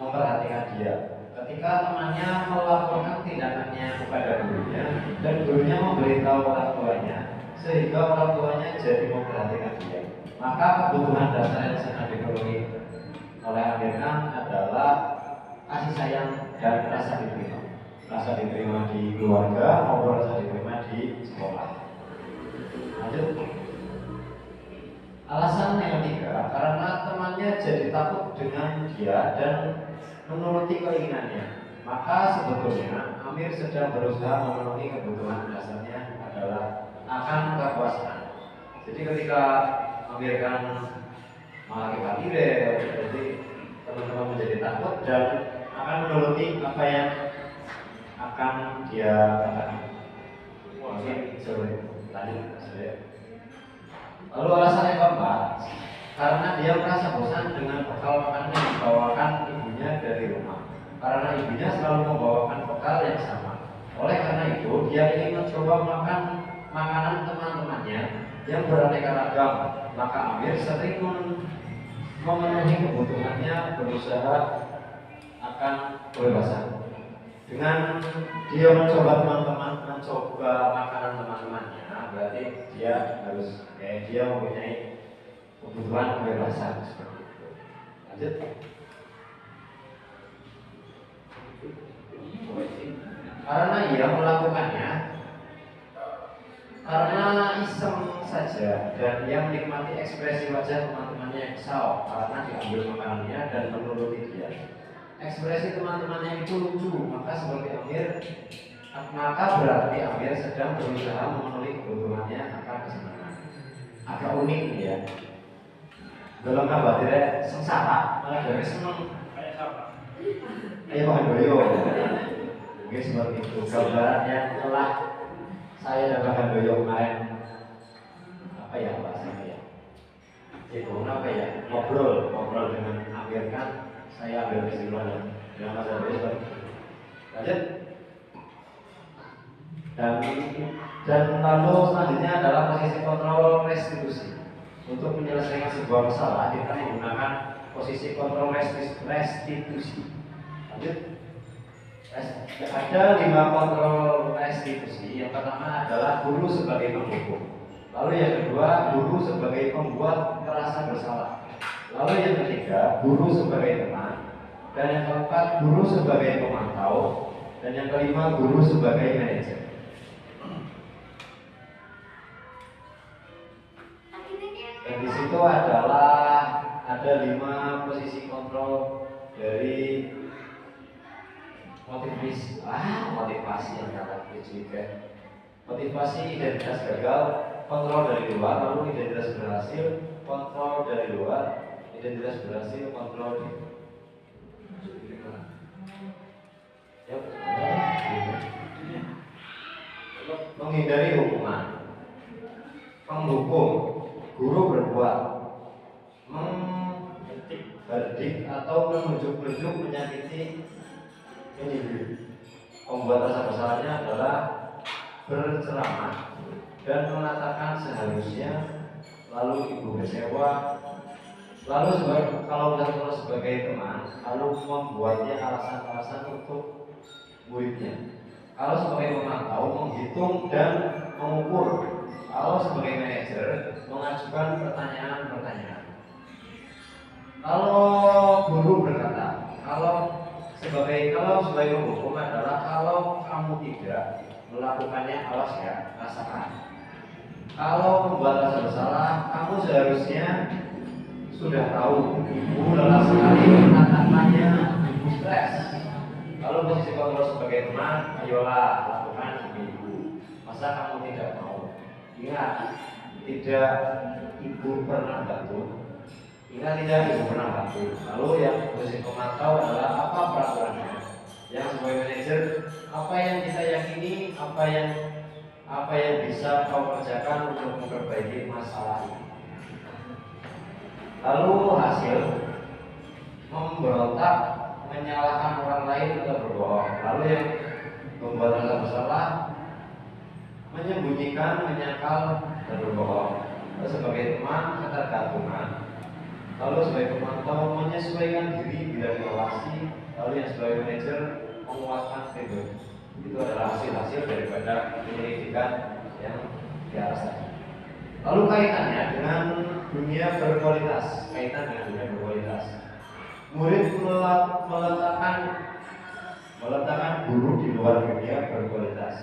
[SPEAKER 6] memperhatikan dia. Ketika temannya melaporkan tindakannya kepada gurunya dan gurunya memberitahu orang tuanya, sehingga orang tuanya jadi memperhatikan dia, maka kebutuhan dasar yang sedang dipenuhi oleh Amir Khan adalah kasih sayang dan rasa diterima. Rasa diterima di keluarga maupun rasa diterima di sekolah. Lanjut. Alasan yang ketiga, karena temannya jadi takut dengan dia dan menuruti keinginannya. Maka sebetulnya Amir sedang berusaha memenuhi kebutuhan dasarnya adalah akan kekuasaan. Jadi ketika Amir Khan melakukan ide, jadi teman-teman menjadi takut dan akan menuruti apa yang akan dia katakan. Mungkin sulit. Lanjut. Lalu alasan yang keempat, karena dia merasa bosan dengan bekal makanan yang dibawakan ibunya dari rumah. Karena ibunya selalu membawakan bekal yang sama. Oleh karena itu, dia ingin mencoba makan makanan teman-temannya yang beraneka ragam, maka Amir sering memenuhi kebutuhannya, berusaha akan kebebasan. Dengan dia mencoba makanan teman-temannya, berarti dia harus dia mempunyai kebutuhan kebebasan seperti itu. Lanjut. Karena ia melakukannya karena iseng saja, dan ia menikmati ekspresi wajah teman-temannya yang kesal karena diambil makanannya dan menuruti dia. Ekspresi teman-temannya itu lucu, maka berarti Amir sedang berusaha memenuhi kebutuhannya akan kesenangan. Agak unik nih ya. Dalam kabarnya sengsara, malah dari seneng.
[SPEAKER 3] Kayak siapa?
[SPEAKER 6] Ayo Pak Handoyo. Mungkin seperti itu. Gambarannya telah saya dan Pak Handoyo kemarin apa ya bahasanya ya? Itu apa ya? Ngobrol dengan Amir kan. Saya ambil kesimpulan dengan Mas Handoyo. Lanjut. Dan lalu selanjutnya adalah posisi kontrol restitusi. Untuk menyelesaikan sebuah masalah kita menggunakan posisi kontrol restitusi. Lanjut. Ada 5 kontrol restitusi. Yang pertama adalah guru sebagai penghukum. Lalu yang kedua, guru sebagai pembuat merasa bersalah. Lalu yang ketiga, guru sebagai teman. Dan yang keempat, guru sebagai pemantau. Dan yang kelima, guru sebagai manajer. Dan di situ ada 5 posisi kontrol dari motivasi yang kata juga. Motivasi identitas gagal, kontrol dari luar, lalu identitas berhasil, kontrol dari luar, identitas berhasil, kontrol di menghindari hukuman, penghukum, guru berbuat, berdik atau menunjuk-nunjuk menyakiti menyindir. Pembuat rasa bersalahnya adalah berceramah dan mengatakan seharusnya, lalu ibu kecewa, lalu kalau sebagai teman, lalu membuatnya alasan-alasan untuk muridnya. Kalau sebagai pemantau, menghitung dan mengukur. Kalau sebagai manajer, mengajukan pertanyaan-pertanyaan. Kalau guru berkata, kalau sebagai penghukum adalah kalau kamu tidak melakukannya, awas ya, rasakan. Kalau membuat rasa bersalah, kamu seharusnya sudah tahu ibu lelah sekali mengatakannya, ibu stres. Lalu posisi kontrol sebagai teman, ayolah lakukan ibu. Masa kamu tidak mau? Ingat, tidak ibu pernah bantu. Ingat, tidak ibu pernah bantu. Lalu yang posisi pemantau adalah apa peraturannya. Yang sebagai manajer, apa yang kita yakini, apa yang bisa kau kerjakan untuk memperbaiki masalah ini. Lalu hasil, memberontak, menyalahkan orang lain atau berbohong. Lalu yang membuat rasa bersalah, menyembunyikan, menyangkal, dan berbohong. Lalu sebagai teman, ketergantungan. Lalu sebagai pemantau, menyesuaikan diri bila diawasi. Lalu yang sebagai manajer, menguatkan pribadi. Itu adalah hasil-hasil daripada penyelidikan yang di atas tadi. Lalu kaitannya dengan dunia berkualitas. Murid meletakkan guru di luar dunia berkualitas.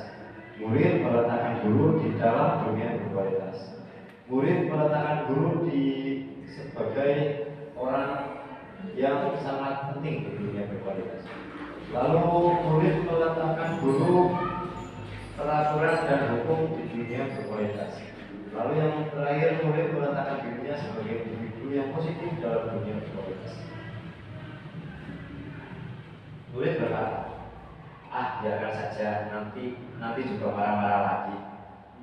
[SPEAKER 6] Murid meletakkan guru di dalam dunia berkualitas. Murid meletakkan guru sebagai orang yang sangat penting di dunia berkualitas. Lalu murid meletakkan guru, peraturan dan hukum di dunia berkualitas. Lalu yang terakhir, murid meletakkan dirinya sebagai individu yang positif dalam dunia berkualitas. Murid berkata, biarkan saja, nanti juga marah-marah lagi.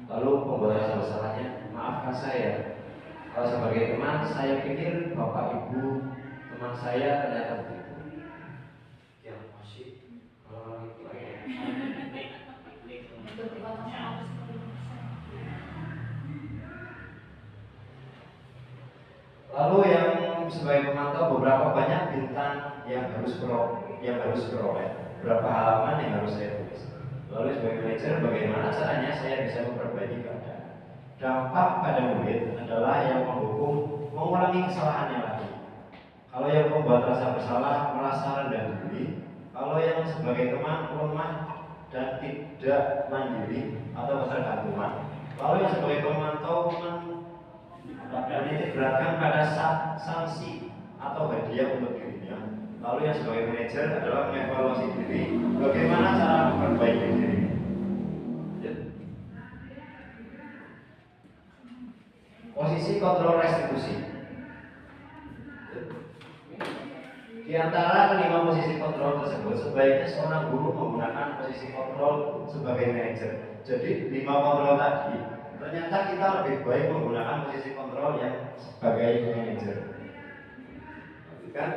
[SPEAKER 6] Lalu pembuat rasa bersalahnya, maafkan saya. Kalau sebagai teman, saya pikir bapak ibu teman saya ternyata begitu. Yang masih kalau itu bintang yang harus beroleh, berapa halaman yang harus saya tulis. Lalu sebagai manajer, bagaimana caranya saya bisa memperbaiki keadaan. Dampak pada murid adalah yang menghukum mengulangi kesalahannya lagi. Kalau yang membuat rasa bersalah merasa rendah diri, kalau yang sebagai teman lemah dan tidak mandiri atau ketergantungan, lalu yang sebagai pemantau menitik beratkan pada sanksi atau hadiah untuk dirinya, lalu yang sebagai manajer adalah mengevaluasi diri, bagaimana cara memperbaiki diri. Posisi kontrol restitusi. Di antara kelima posisi kontrol tersebut, sebaiknya seorang guru menggunakan posisi kontrol sebagai manajer. Jadi 5 kontrol tadi, ternyata kita lebih baik menggunakan posisi kontrol yang sebagai manajer. Kan?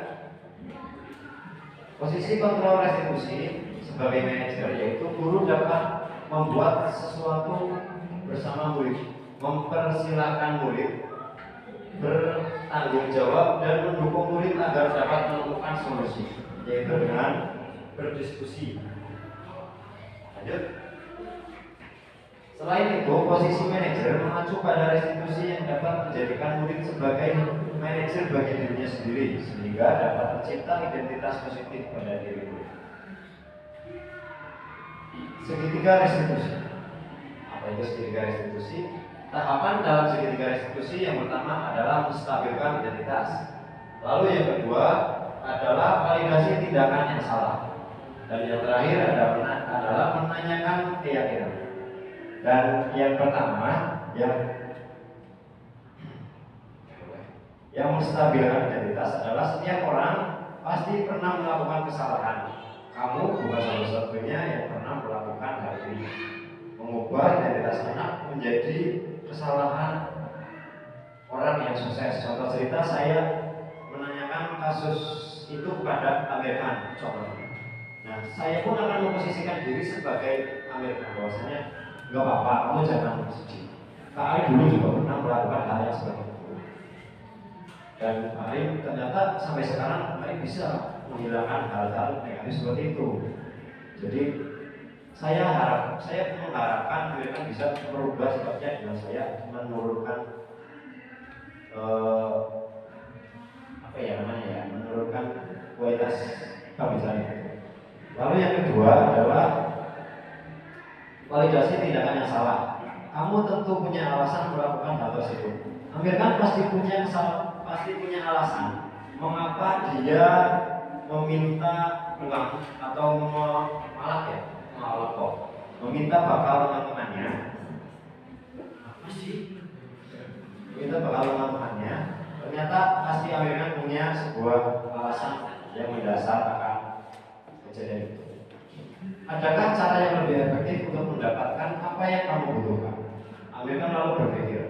[SPEAKER 6] Posisi kontrol restitusi sebagai manajer yaitu guru dapat membuat sesuatu bersama murid, mempersilahkan murid bertanggung jawab dan mendukung murid agar dapat menemukan solusi, yaitu dengan berdiskusi. Lanjut. Selain itu, posisi manajer mengacu pada restitusi yang dapat menjadikan murid sebagai manajer bagi dirinya sendiri, sehingga dapat tercipta identitas positif pada diri murid. Segitiga restitusi. Apa itu segitiga restitusi? Tahapan dalam segitiga restitusi yang pertama adalah menstabilkan identitas. Lalu yang kedua adalah validasi tindakan yang salah. Dan yang terakhir adalah menanyakan keyakinan. Dan yang pertama yang menstabilkan identitas adalah setiap orang pasti pernah melakukan kesalahan. Kamu bukan satu-satunya yang pernah melakukan hal ini. Mengubah identitas anak menjadi kesalahan orang yang sukses. Contoh cerita, saya menanyakan kasus itu kepada Amir Khan, contohnya. Nah, saya pun akan memposisikan diri sebagai Amir Khan, bahwasanya nggak apa-apa, kamu jangan sedih. Kak Ali dulu juga pernah melakukan hal yang seperti itu. Dan Ali ternyata sampai sekarang Ali bisa menghilangkan hal-hal negatif seperti itu. Jadi saya mengharapkan mereka bisa merubah sifatnya dengan saya menurunkan menurunkan kualitas pembicaraan itu. Lalu yang kedua adalah validasi tindakan yang salah. Kamu tentu punya alasan melakukan hal tersebut. Amir Khan pasti punya alasan mengapa dia meminta uang atau meminta bakal teman-temannya. Apa sih? Meminta bakal teman-temannya. Ternyata pasti Amir Khan punya sebuah alasan yang mendasar akan kejadian itu. Adakah cara yang lebih efektif untuk mendapatkan apa yang kamu butuhkan? Amir Khan lalu berpikir,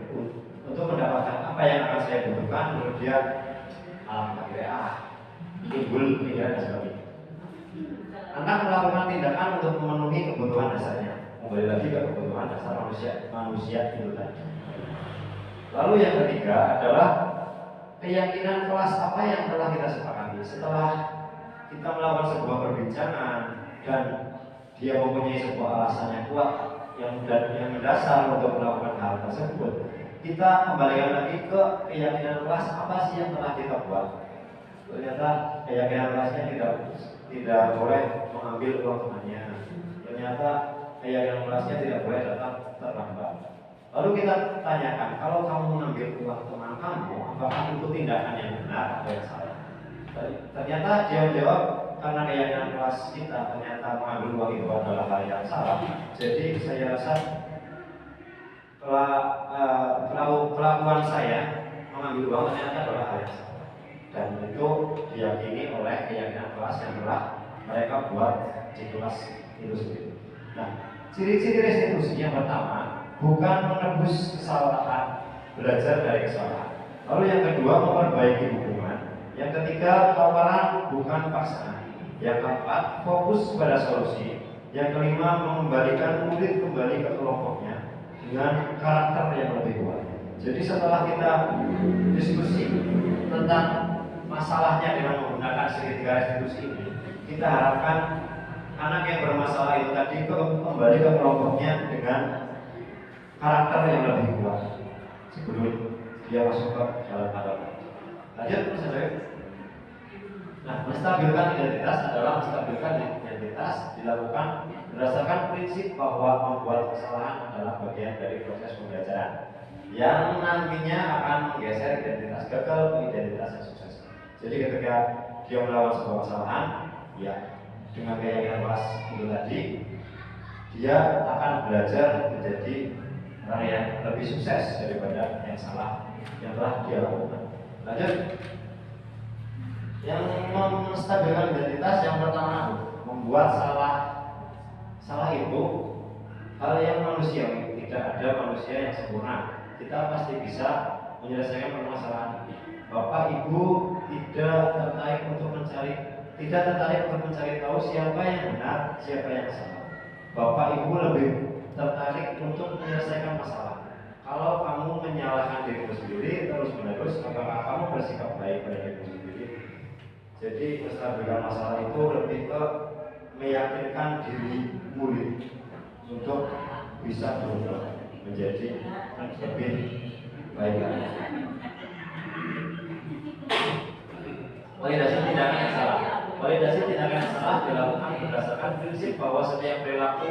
[SPEAKER 6] untuk mendapatkan apa yang akan saya butuhkan, menurut dia timbul pikiran dan sebagainya. Anak melakukan tindakan untuk memenuhi kebutuhan dasarnya. Kembali lagi ke kebutuhan dasar manusia itu tadi. Lalu yang ketiga adalah keyakinan kelas apa yang telah kita sepakati. Setelah kita melakukan sebuah perbincangan dan dia mempunyai sebuah alasan yang kuat yang mendasar untuk melakukan hal tersebut, kita kembalikan lagi ke keyakinan kelas apa sih yang telah kita buat. Ternyata keyakinan kelasnya tidak boleh mengambil uang temannya. Ternyata keyakinan kelasnya tidak boleh datang terlambat. Lalu kita tanyakan, kalau kamu mengambil uang teman kamu, apakah itu tindakan yang benar atau yang salah? Ternyata dia menjawab, karena keyakinan kelas kita ternyata mengambil uang itu adalah hal yang salah. Jadi saya rasa pelakuan saya mengambil uang ternyata adalah hal yang salah. Dan itu diyakini oleh keyakinan kelas yang telah mereka buat di kelas itu sendiri. Nah, ciri-ciri restitusi yang pertama bukan menebus kesalahan, belajar dari kesalahan. Lalu yang kedua memperbaiki hubungan. Yang ketiga tawaran bukan paksaan. Yang keempat fokus pada solusi. Yang kelima mengembalikan murid kembali ke kelompoknya dengan karakter yang lebih kuat. Jadi setelah kita diskusi tentang masalahnya dengan menggunakan segitiga restitusi ini, kita harapkan anak yang bermasalah itu tadi kembali ke kelompoknya dengan karakter yang lebih kuat sebelum dia masuk ke dalam agama. Lanjut, saudara. Nah, menstabilkan identitas adalah menstabilkan identitas dilakukan berdasarkan prinsip bahwa membuat kesalahan adalah bagian dari proses pembelajaran yang nantinya akan menggeser identitas gagal ke identitas yang sukses. Jadi ketika dia melawan sebuah kesalahan, ya dengan keyakinan kelas itu tadi, dia akan belajar menjadi orang yang lebih sukses daripada yang salah yang telah dia lakukan. Lanjut. Yang menstabilkan identitas yang pertama, membuat salah itu hal yang manusiawi. Tidak ada manusia yang sempurna. Kita pasti bisa menyelesaikan permasalahan. Bapak Ibu tidak tertarik untuk mencari tahu siapa yang benar, siapa yang salah. Bapak Ibu lebih tertarik untuk menyelesaikan masalah. Kalau kamu menyalahkan dirimu sendiri terus-menerus, apakah kamu bersikap baik pada dirimu sendiri? Jadi menstabilkan masalah itu lebih ke meyakinkan diri murid untuk bisa berubah menjadi lebih baik lagi. Validasi tindakan yang salah. Validasi tindakan yang salah dilakukan berdasarkan prinsip bahwa setiap perilaku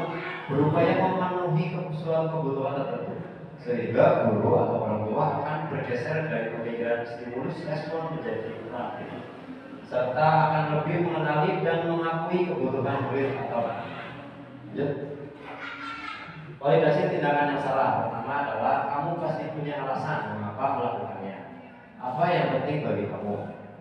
[SPEAKER 6] berupaya memenuhi kebutuhan tertentu, sehingga guru atau orang tua akan bergeser dari pemikiran stimulus respon menjadi reaktif, serta akan lebih mengenali dan mengakui kebutuhan murid atau anak. Validasi tindakan yang salah pertama adalah kamu pasti punya alasan mengapa melakukannya. Apa yang penting bagi kamu?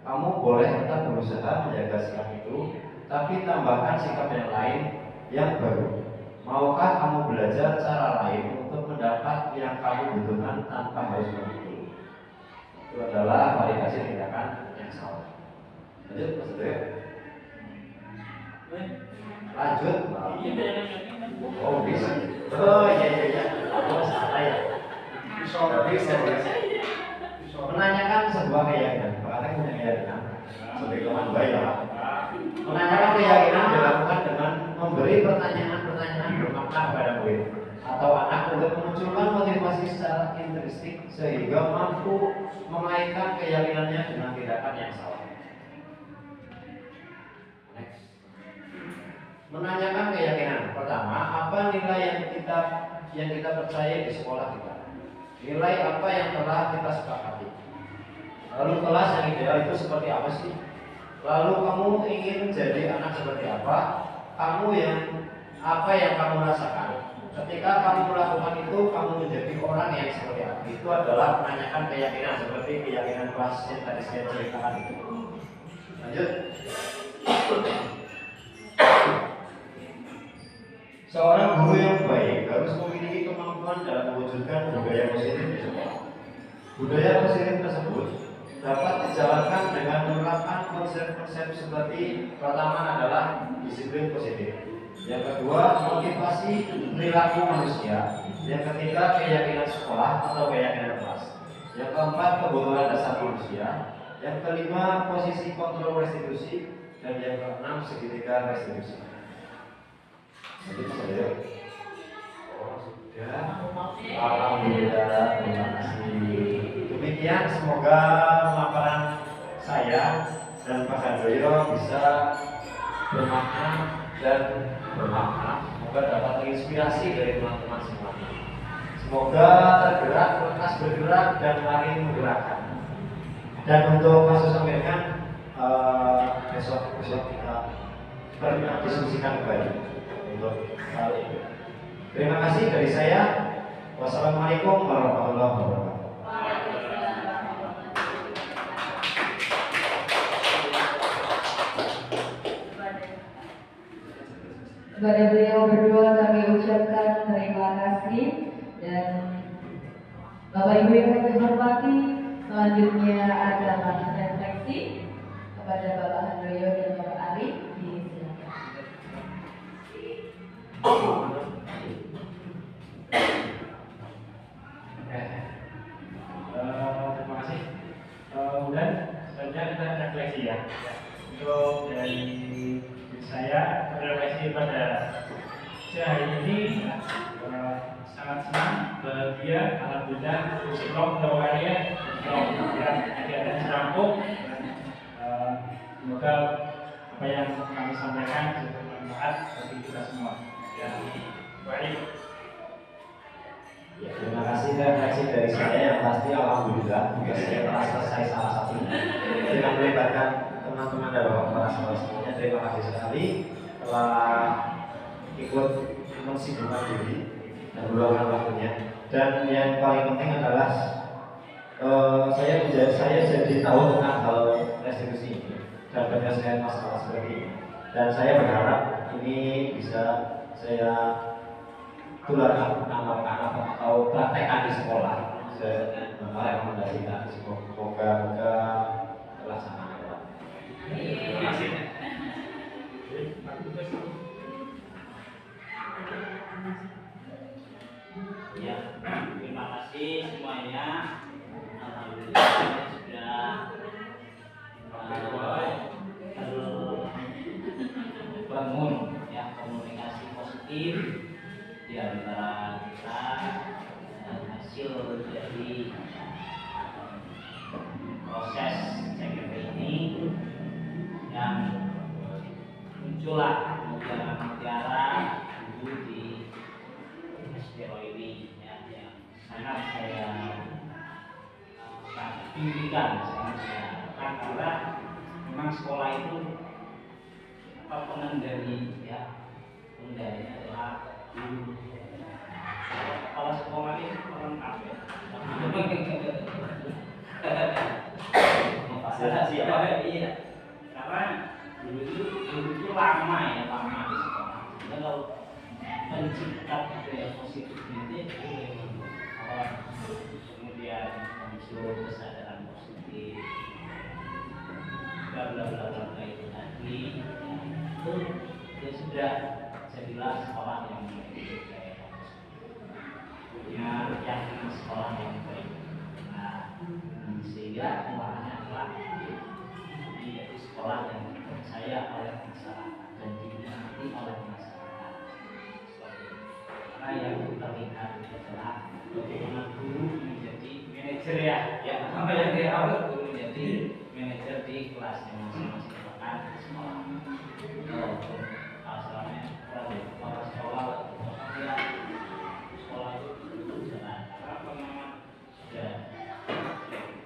[SPEAKER 6] Kamu boleh tetap berusaha menjaga sikap itu, tapi tambahkan sikap yang lain yang baru. Maukah kamu belajar cara lain untuk mendapat yang kamu butuhkan tanpa harus begitu? Itu adalah validasi tindakan yang salah. Lanjut, Mas Dre. Lanjut. Oh bisa. Oh iya. Oh salah ya. Bisa. Menanyakan sebuah keyakinan. Makanya punya keyakinan. Sebagai teman baik ya. Menanyakan keyakinan dilakukan dengan memberi pertanyaan-pertanyaan bermakna kepada murid atau anak untuk memunculkan motivasi secara intrinsik sehingga mampu mengaitkan keyakinannya dengan tindakan yang salah. Next. Menanyakan keyakinan. Pertama, apa nilai yang kita percaya di sekolah kita? Nilai apa yang telah kita sepakati? Lalu kelas yang ideal itu seperti apa sih? Lalu kamu ingin jadi anak seperti apa? Apa yang kamu rasakan? Ketika kamu melakukan itu, kamu menjadi orang yang seperti apa? Itu adalah menanyakan keyakinan seperti keyakinan kelas yang tadi saya ceritakan itu. Lanjut. Seorang guru yang baik harus memiliki kemampuan dalam mewujudkan budaya positif di sekolah. Budaya positif tersebut dapat dijalankan dengan menerapkan konsep-konsep seperti pertama adalah disiplin positif, yang kedua motivasi perilaku manusia, yang ketiga keyakinan sekolah atau keyakinan kelas, yang keempat kebutuhan dasar manusia, yang kelima posisi kontrol restitusi, dan yang keenam segitiga restitusi. Jadi saya, oh sudah, alhamdulillah, terima kasih. Demikian semoga pemaparan saya dan Pak Handoyo bisa bermakna dan bermakna. Semoga dapat menginspirasi dari teman-teman semuanya. Semoga tergerak, lekas bergerak dan mari menggerakkan. Dan untuk kasus Amerika besok kita berdiskusikan kembali untuk hal itu. Terima kasih dari saya. Wassalamualaikum warahmatullahi wabarakatuh.
[SPEAKER 1] Kepada beliau berdua kami ucapkan terima kasih, dan Bapak Ibu yang kami hormati, selanjutnya ada masa refleksi kepada Bapak Handoyo dan Bapak Ali.
[SPEAKER 3] Terima kasih. Kemudian selanjutnya kita saya terima pada hari ini sangat senang, bahagia, alhamdulillah, bersyukur kepada kemudian kegiatan serampung. Semoga apa yang kami sampaikan bisa bermanfaat bagi kita semua. Ya, baik.
[SPEAKER 6] Ya, terima kasih refleksi dari saya yang pasti alhamdulillah juga saya telah selesai salah satunya dengan melibatkan teman-teman dan bapak-bapak semuanya. Terima kasih sekali telah ikut mensibukkan diri dan meluangkan waktunya. Dan yang paling penting adalah saya jadi tahu tentang hal restitusi ini dan penyelesaian masalah seperti ini. Dan saya berharap ini bisa saya tularkan, amalkan atau praktekkan di sekolah. Saya merekomendasikan di sekolah. Semoga terlaksana.
[SPEAKER 3] Terima kasih.
[SPEAKER 8] Ya, terima kasih semuanya. Alhamdulillah sudah bangun ya komunikasi positif di antara kita dan hasil dari proses CKP ini yang muncullah mutiara-mutiara dulu di SDOIW ya, yang sangat saya tinggikan, karena memang sekolah itu pengendali ya, pengendalinya adalah guru. Kepala sekolah ini pelengkap ya. Iya, karena dulu itu lama di sekolah. Jadi kalau mencipta budaya positif ini kemudian muncul kesadaran positif, bla bla bla bla itu tadi, itu ya sudah jadilah sekolah yang baik, punya yakin sekolah yang baik. Nah, sehingga muaranya adalah yaitu sekolah yang dipercaya oleh masyarakat dan diminati oleh masyarakat. Karena yang terlihat adalah bagaimana guru menjadi manajer ya apa yang dia awal guru menjadi manajer di kelasnya masing-masing bahkan di sekolah. Asalnya para sekolah ya sekolah itu jalan apa namanya sudah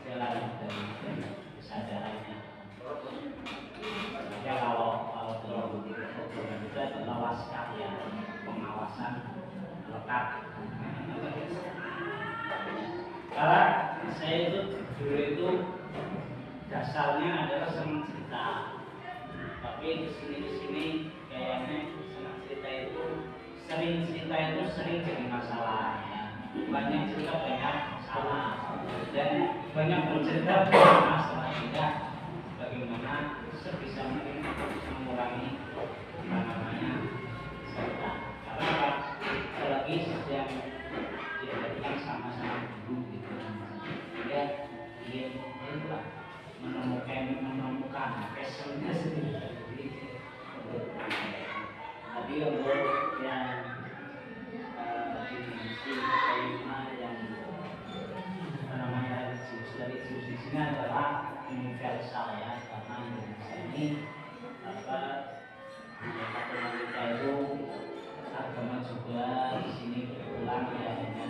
[SPEAKER 8] jalan dari kesadarannya. Ya kalau dalam program itu adalah waskah ya, pengawasan lekat. Karena saya itu dulu itu dasarnya adalah senang cerita, tapi kesini kayaknya sering cerita itu sering jadi masalah ya. Banyak cerita banyak masalah dan banyak bercerita banyak masalah juga. Bagaimana sebisa mungkin mengurangi namanya cerita, karena apalagi yang diadakan sama-sama dulu gitu, dia itulah menemukan passionnya sendiri. Tadi untuk yang dimensi kelima yang namanya dari sisi sini adalah universal ya, karena Indonesia ini kita itu agama juga di sini kebetulan ya hanya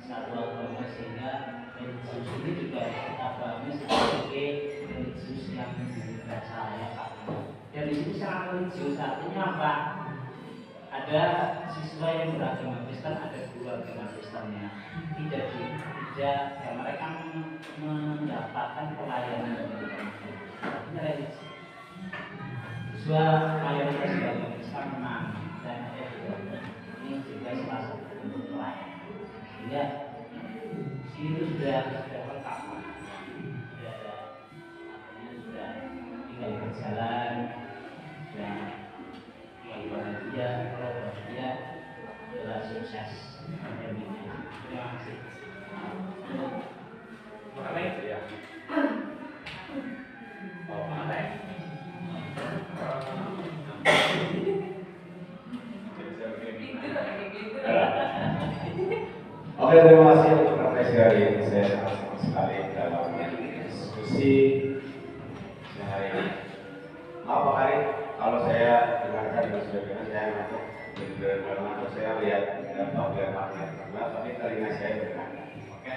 [SPEAKER 8] satu agama, sehingga religius ini juga kita pahami sebagai religius yang universal ya Pak. Dan di sini sangat religius artinya apa? Ada siswa yang beragama Kristen, ada guru agama Kristennya. Tidak ya mereka mendapatkan pelayanan dari agama religi. Siswa mayoritas beragama Kristen menang dan ada juga ini juga salah satu bentuk pelayanan. Sehingga itu sudah lengkap, sudah ada sudah tinggal berjalan dan bahagia, kalau bahagia adalah sukses. Terima kasih.
[SPEAKER 4] Mana itu ya? Oh, mana?
[SPEAKER 7] Oke, terima kasih untuk refleksi hari ini. Saya sangat senang sekali dalam diskusi hari ini. Maaf Pak Karim, kalau saya dengarkan dan sebagainya saya ngantuk. Dalam ngantuk saya lihat laptop, lihat magnet, tapi telinga saya berdengar. Oke,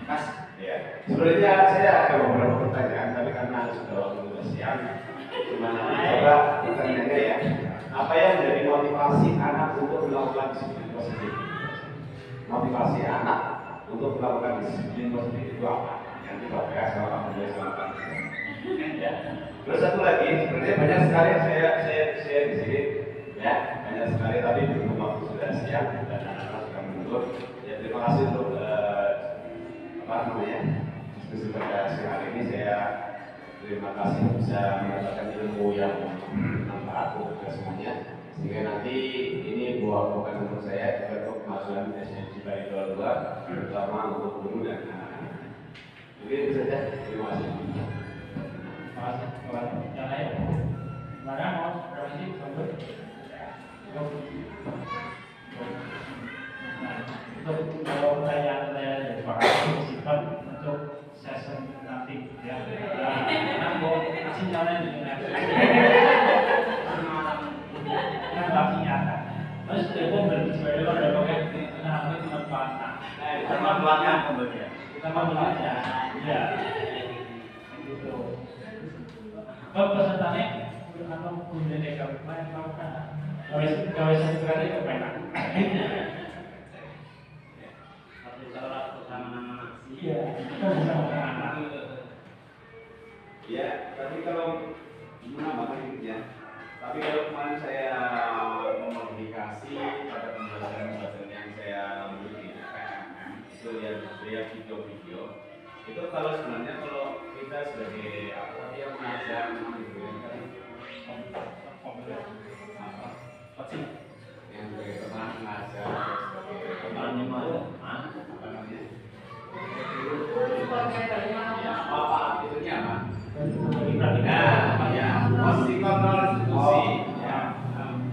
[SPEAKER 7] Mas. Ya, sebenarnya saya ada beberapa pertanyaan, tapi karena sudah waktu siang, cuma coba pertanyaannya ya. Apa yang menjadi motivasi anak untuk melakukan disiplin positif? Motivasi anak untuk melakukan disiplin positif itu apa? Yang kita bahas sama Pak Bunda selama ya. Terus satu lagi, sebenarnya banyak sekali yang saya di sini, ya banyak sekali, tapi belum waktu sudah siang dan anak-anak sudah mundur. Ya terima kasih untuk apa namanya diskusi pada siang hari ini. Saya terima kasih bisa mendapatkan ilmu yang bermanfaat untuk kita semuanya. Sehingga nanti ini bukan untuk saya, juga untuk kemajuan SNG dari dua, terutama untuk guru dan anak-anak. Mungkin itu saja. Terima kasih.
[SPEAKER 3] Terima kasih. Yang lain? Mana mau berarti sambut? Untuk pertanyaan-pertanyaan dari Pak Kasih simpan untuk session nanti ya. Nah, mau kasih jalan di yang lagi nyata. Terus itu berbicara ada pakai namanya manfaatnya. Kita manfaatnya kemudian. Kita manfaatnya. Ya. Gitu. Kalau pesertanya atau kemudian mereka main apa? Kalau sekali kepenak.
[SPEAKER 8] Kalau bersama anak-anak.
[SPEAKER 3] Iya, kita bersama anak.
[SPEAKER 7] Ya, tapi kalau menambahkan sedikit ya. Tapi kalau kemarin saya memodifikasi pada pembelajaran yang saya lalui di PMM itu lihat video-video itu kalau sebenarnya kalau kita sebagai apa tadi yang mengajar yang sebagai teman mengajar sebagai apa namanya apa itunya apa? Nah, ya, posisi kontrol institusi. Ya,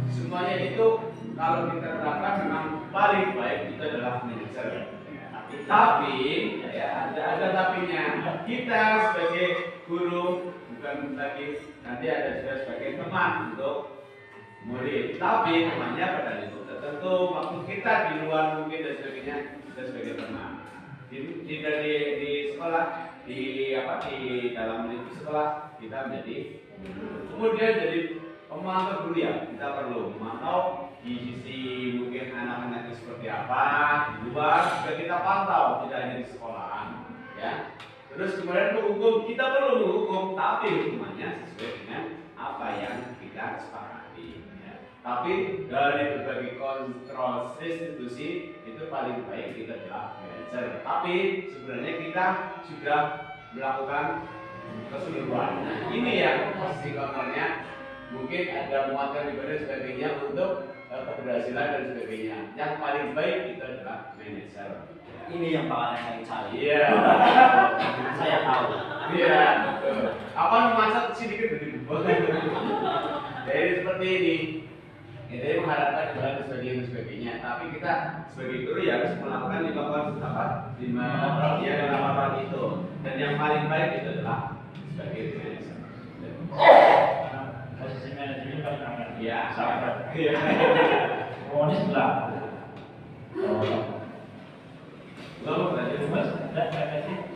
[SPEAKER 7] semuanya itu kalau kita terapkan memang paling baik itu adalah manajer. Tapi, ya ada tapinya. Kita sebagai guru bukan lagi nanti ada juga sebagai teman untuk murid. Tapi temannya pada itu tertentu. Maksud kita di luar mungkin dan sebagainya kita sebagai teman. Di sekolah di dalam lingkup sekolah kita menjadi kemudian jadi pemantau dulu ya, kita perlu memantau di sisi mungkin anak-anaknya seperti apa di luar juga kita pantau, tidak hanya di sekolahan ya. Terus kemudian menghukum, kita perlu menghukum tapi hukumannya sesuai dengan apa yang kita sepakati ya. Tapi dari berbagai kontrol institusi itu paling baik kita adalah manajer. Tapi sebenarnya kita sudah melakukan keseluruhan. Nah, ini yang posisi kontrolnya mungkin ada muatan ibadah dan sebagainya untuk keberhasilan dan sebagainya. Yang paling baik itu adalah manajer.
[SPEAKER 8] Ini yang bakalan saya cari.
[SPEAKER 7] Iya.
[SPEAKER 8] Saya tahu.
[SPEAKER 7] Iya. Apa memasak sedikit begitu. Jadi seperti ini. Jadi mengharapkan dan sebagainya. Tapi kita sebagai guru ya harus melakukan 5 laporan itu. Dan yang paling baik itu adalah sebagai manajer.
[SPEAKER 3] Posisi manajer itu kan
[SPEAKER 7] Iya.
[SPEAKER 3] sahabat.
[SPEAKER 7] Iya.
[SPEAKER 3] Oh, ini sebelah.
[SPEAKER 7] Lalu berarti
[SPEAKER 3] Mas, enggak kasih.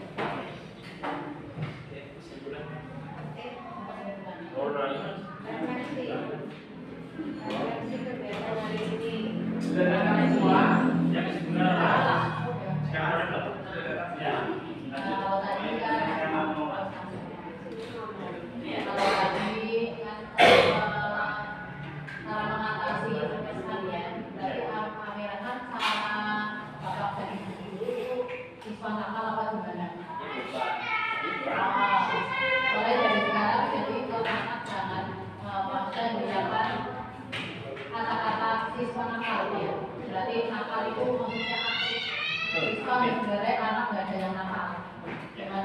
[SPEAKER 3] Sudah datang semua yang sebenarnya sekarang ya.
[SPEAKER 5] Kalau tadi kan kalau tadi kan cara mengatasi kemiskinan dari kamera kan sama bapak dari dulu siswa nakal apa gimana? Mulai dari sekarang jadi kalau anak jangan maksudnya gunakan kata-kata siswa nakal ya. Berarti nakal itu maksudnya aktif. Siswa sebenarnya anak nggak ada yang nakal. Jangan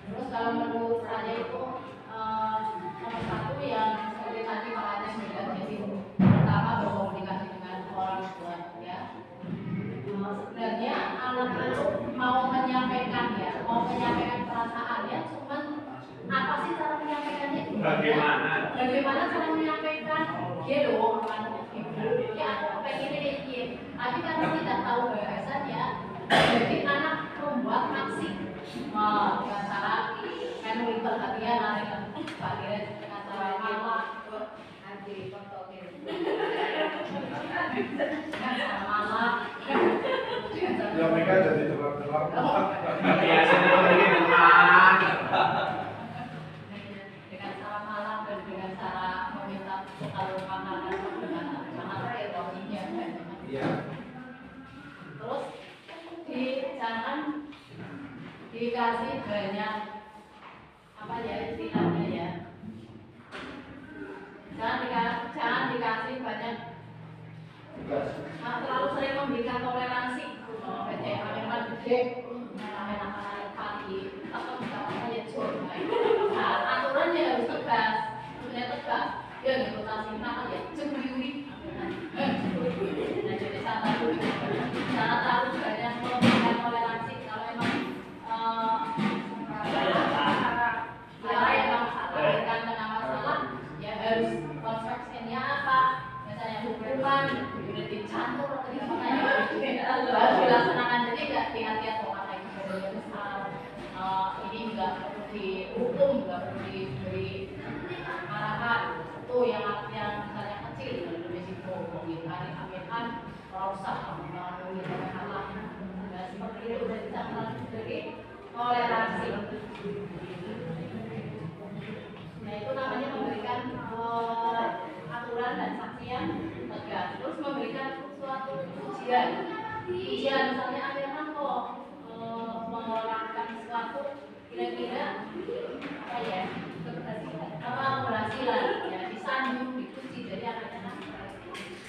[SPEAKER 5] terus kalau menurut saya itu nomor satu yang seperti tadi Pak Ates bilang, jadi pertama berkomunikasi dengan orang tua ya. bagaimana cara menyampaikan dia loh ibu ya aku pengen ini tapi karena tidak tahu bahasanya jadi anak membuat aksi dengan cara menulis perhatian akhirnya dengan cara malah nanti foto malah
[SPEAKER 9] Ya mereka jadi telak-telak.
[SPEAKER 7] Biasanya begini teman.
[SPEAKER 5] dengan cara malam dan dengan cara meminta kalau makanan dengan sangat ironinya
[SPEAKER 9] Iya.
[SPEAKER 5] terus jangan dikasih banyak apa ya istilahnya ya jangan dikasih banyak terlalu sering memberikan toleransi baca yang gede anak-anak pagi atau misalnya nah aturannya harus tegas ya reputasi nama ya cemburi nah jadi salah satu banyak memberikan toleransi kalau emang melahirkan dengan masalah ya harus konsekuensinya apa misalnya hukuman udah dicampur atau gimana ya harus dilaksanakan jadi nggak lihat-lihat orang lain sebagai besar ini juga perlu dihukum juga perlu diberi arahan tuh yang misalnya kecil dari risiko mungkin amit-amit merusak melalui Allah dan seperti itu udah dicatat dari toleransi. Nah itu namanya memberikan aturan dan sanksi yang tegas. Terus memberikan suatu ujian misalnya Amirman kok melakukan sesuatu kira-kira apa ya keberhasilan ya disanjung dipuji jadi anak-anak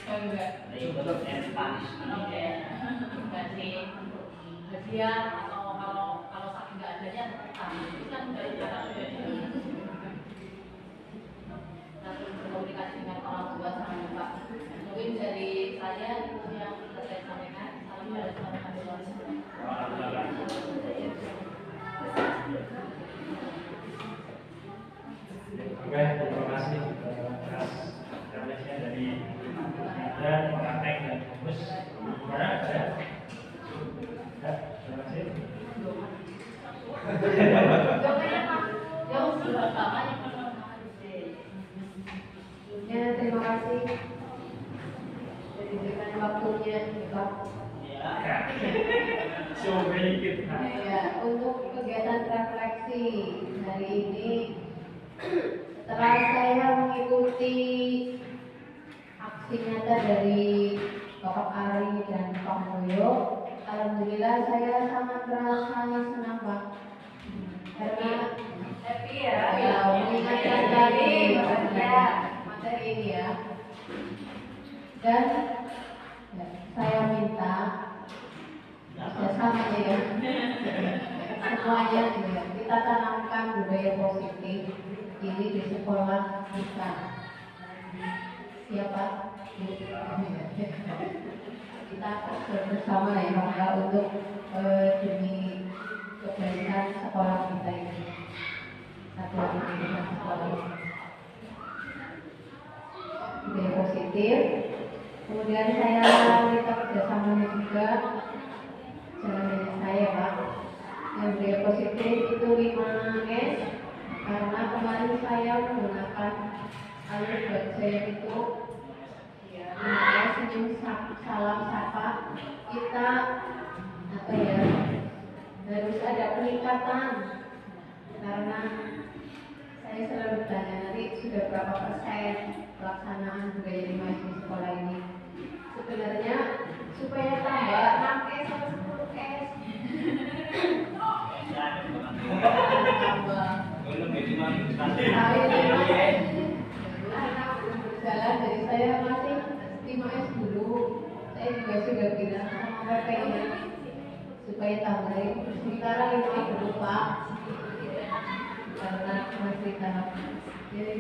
[SPEAKER 5] bangga.
[SPEAKER 8] Itu betul empatis.
[SPEAKER 5] Oke, kasih hadiah atau kalau saking nggak adanya itu kan dari anak berkomunikasi dengan orang tua sama bapak. Mungkin dari saya itu yang bisa saya sampaikan. Salam dari
[SPEAKER 3] Oke, terima kasih atas informasinya dari dan praktek dan fokus. Gimana ada? Ya, terima kasih.
[SPEAKER 1] Ya, terima kasih sudah diberikan waktunya Pak.
[SPEAKER 3] Ya, coba dikit.
[SPEAKER 1] Ya, untuk kegiatan refleksi hari ini setelah saya mengikuti aksi nyata dari Bapak Ari dan Pak Mulyo, alhamdulillah saya sangat merasa senang Pak karena
[SPEAKER 5] happy ya
[SPEAKER 1] mengingatkan dari materi ini ya. Dan ya, saya minta kerjasamanya ya semuanya ya, kita tanamkan budaya positif ini di sekolah kita. Siapa? Kita bersama ya Pak untuk demi kebaikan sekolah kita ini. Satu pendidikan sekolah budaya positif. Kemudian saya minta kerjasamanya juga, jangan hanya saya Pak. Yang budaya positif itu 5S, karena kemarin saya menggunakan alur buat saya itu 5S, senyum, salam, sapa. Kita apa ya, harus ada peningkatan karena saya selalu bertanya nanti sudah berapa persen pelaksanaan budaya 5S di sekolah ini. Sebenarnya supaya tambah 6S atau 10S tambah berjalan dari saya masih 5S dulu. Saya juga sudah bilang sama mereka ini supaya tambah sementara 5S dulu Pak karena masih tahap jadi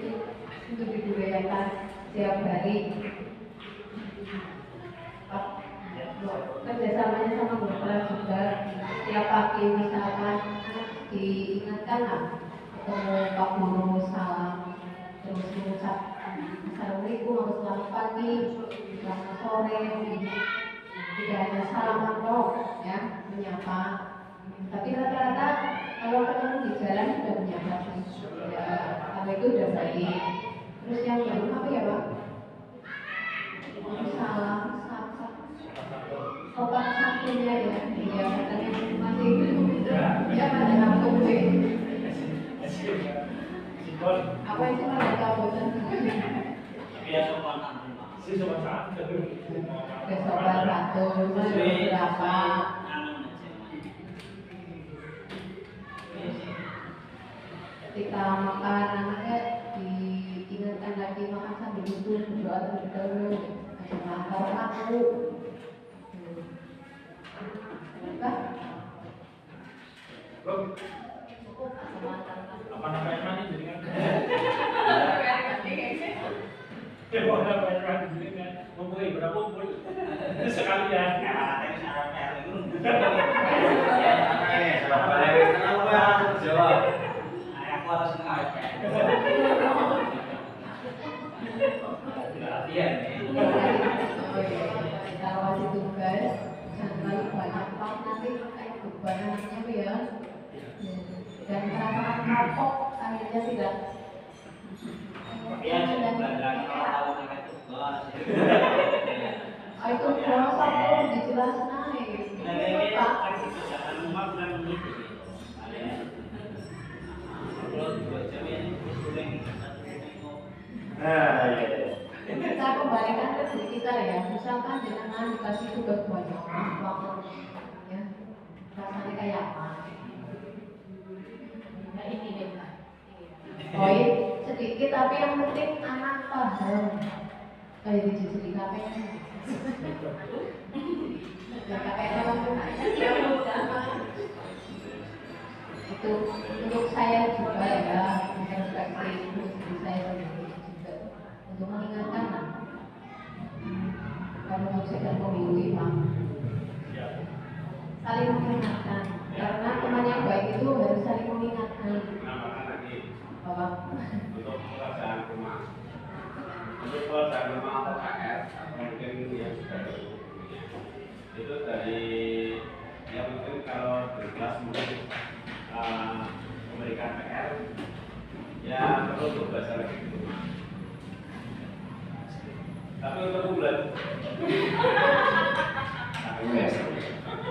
[SPEAKER 1] untuk dibudayakan setiap hari. Pak, kerjasamanya sama guru kelas juga setiap pagi misalkan diingatkan lah ketemu Pak Guru salam Assalamualaikum, selamat pagi, selamat sore, tidak hanya salaman dong, ya, menyapa. Tapi rata-rata kalau ketemu di jalan sudah menyapa sih, ya, kalau itu udah baik. Terus yang baru apa ya Pak? Salam, sopan santunnya ya, ya katanya masih ya pada ngaku apa itu ada kabutan?
[SPEAKER 8] Ya sopan santun.
[SPEAKER 3] Si sopan santun.
[SPEAKER 1] Sopan santun berapa? Ketika makan anaknya diingatkan lagi makan sambil duduk berdoa terus macam aku.
[SPEAKER 3] Apa namanya mandi jadi kan? Apa namanya mandi jadi kan? Kumpul berapa kumpul? Sekalian.
[SPEAKER 6] Jawab.
[SPEAKER 8] Aku harus ngajak. Latihan
[SPEAKER 1] Kalau masih tugas, jangan terlalu banyak pak nanti kayak beban anaknya ya. Dan perasaan kapok akhirnya tidak.
[SPEAKER 8] Iya, jadi belajar kalau pakai tugas.
[SPEAKER 1] Itu proses itu dijelaskan nih. Pak.
[SPEAKER 8] Kerjaan rumah bukan begitu. Kalau 2 jam ini sering satu minggu.
[SPEAKER 6] Nah, iya.
[SPEAKER 1] Kita kembalikan ke diri kita ya. Misalkan jangan dikasih tugas banyak, ya. Rasanya kayak apa?
[SPEAKER 5] Nah ini beda.
[SPEAKER 1] Poin sedikit tapi yang penting anak paham. Kayak di sini KPK. Ya KPK
[SPEAKER 5] Ya udah.
[SPEAKER 1] itu untuk saya juga ya, introspeksi untuk diri saya sendiri juga untuk mengingatkan kalau mau sedang memilih Pak, saling mengingatkan karena teman yang baik itu harus saling mengingatkan.
[SPEAKER 7] Menambahkan lagi
[SPEAKER 1] Bapak.
[SPEAKER 7] untuk pekerjaan rumah. Untuk pekerjaan rumah atau KR atau mungkin yang sudah berhubungnya itu dari ya mungkin kalau berkelas mungkin memberikan PR ya perlu untuk belajar lagi di rumah. Tapi untuk bulan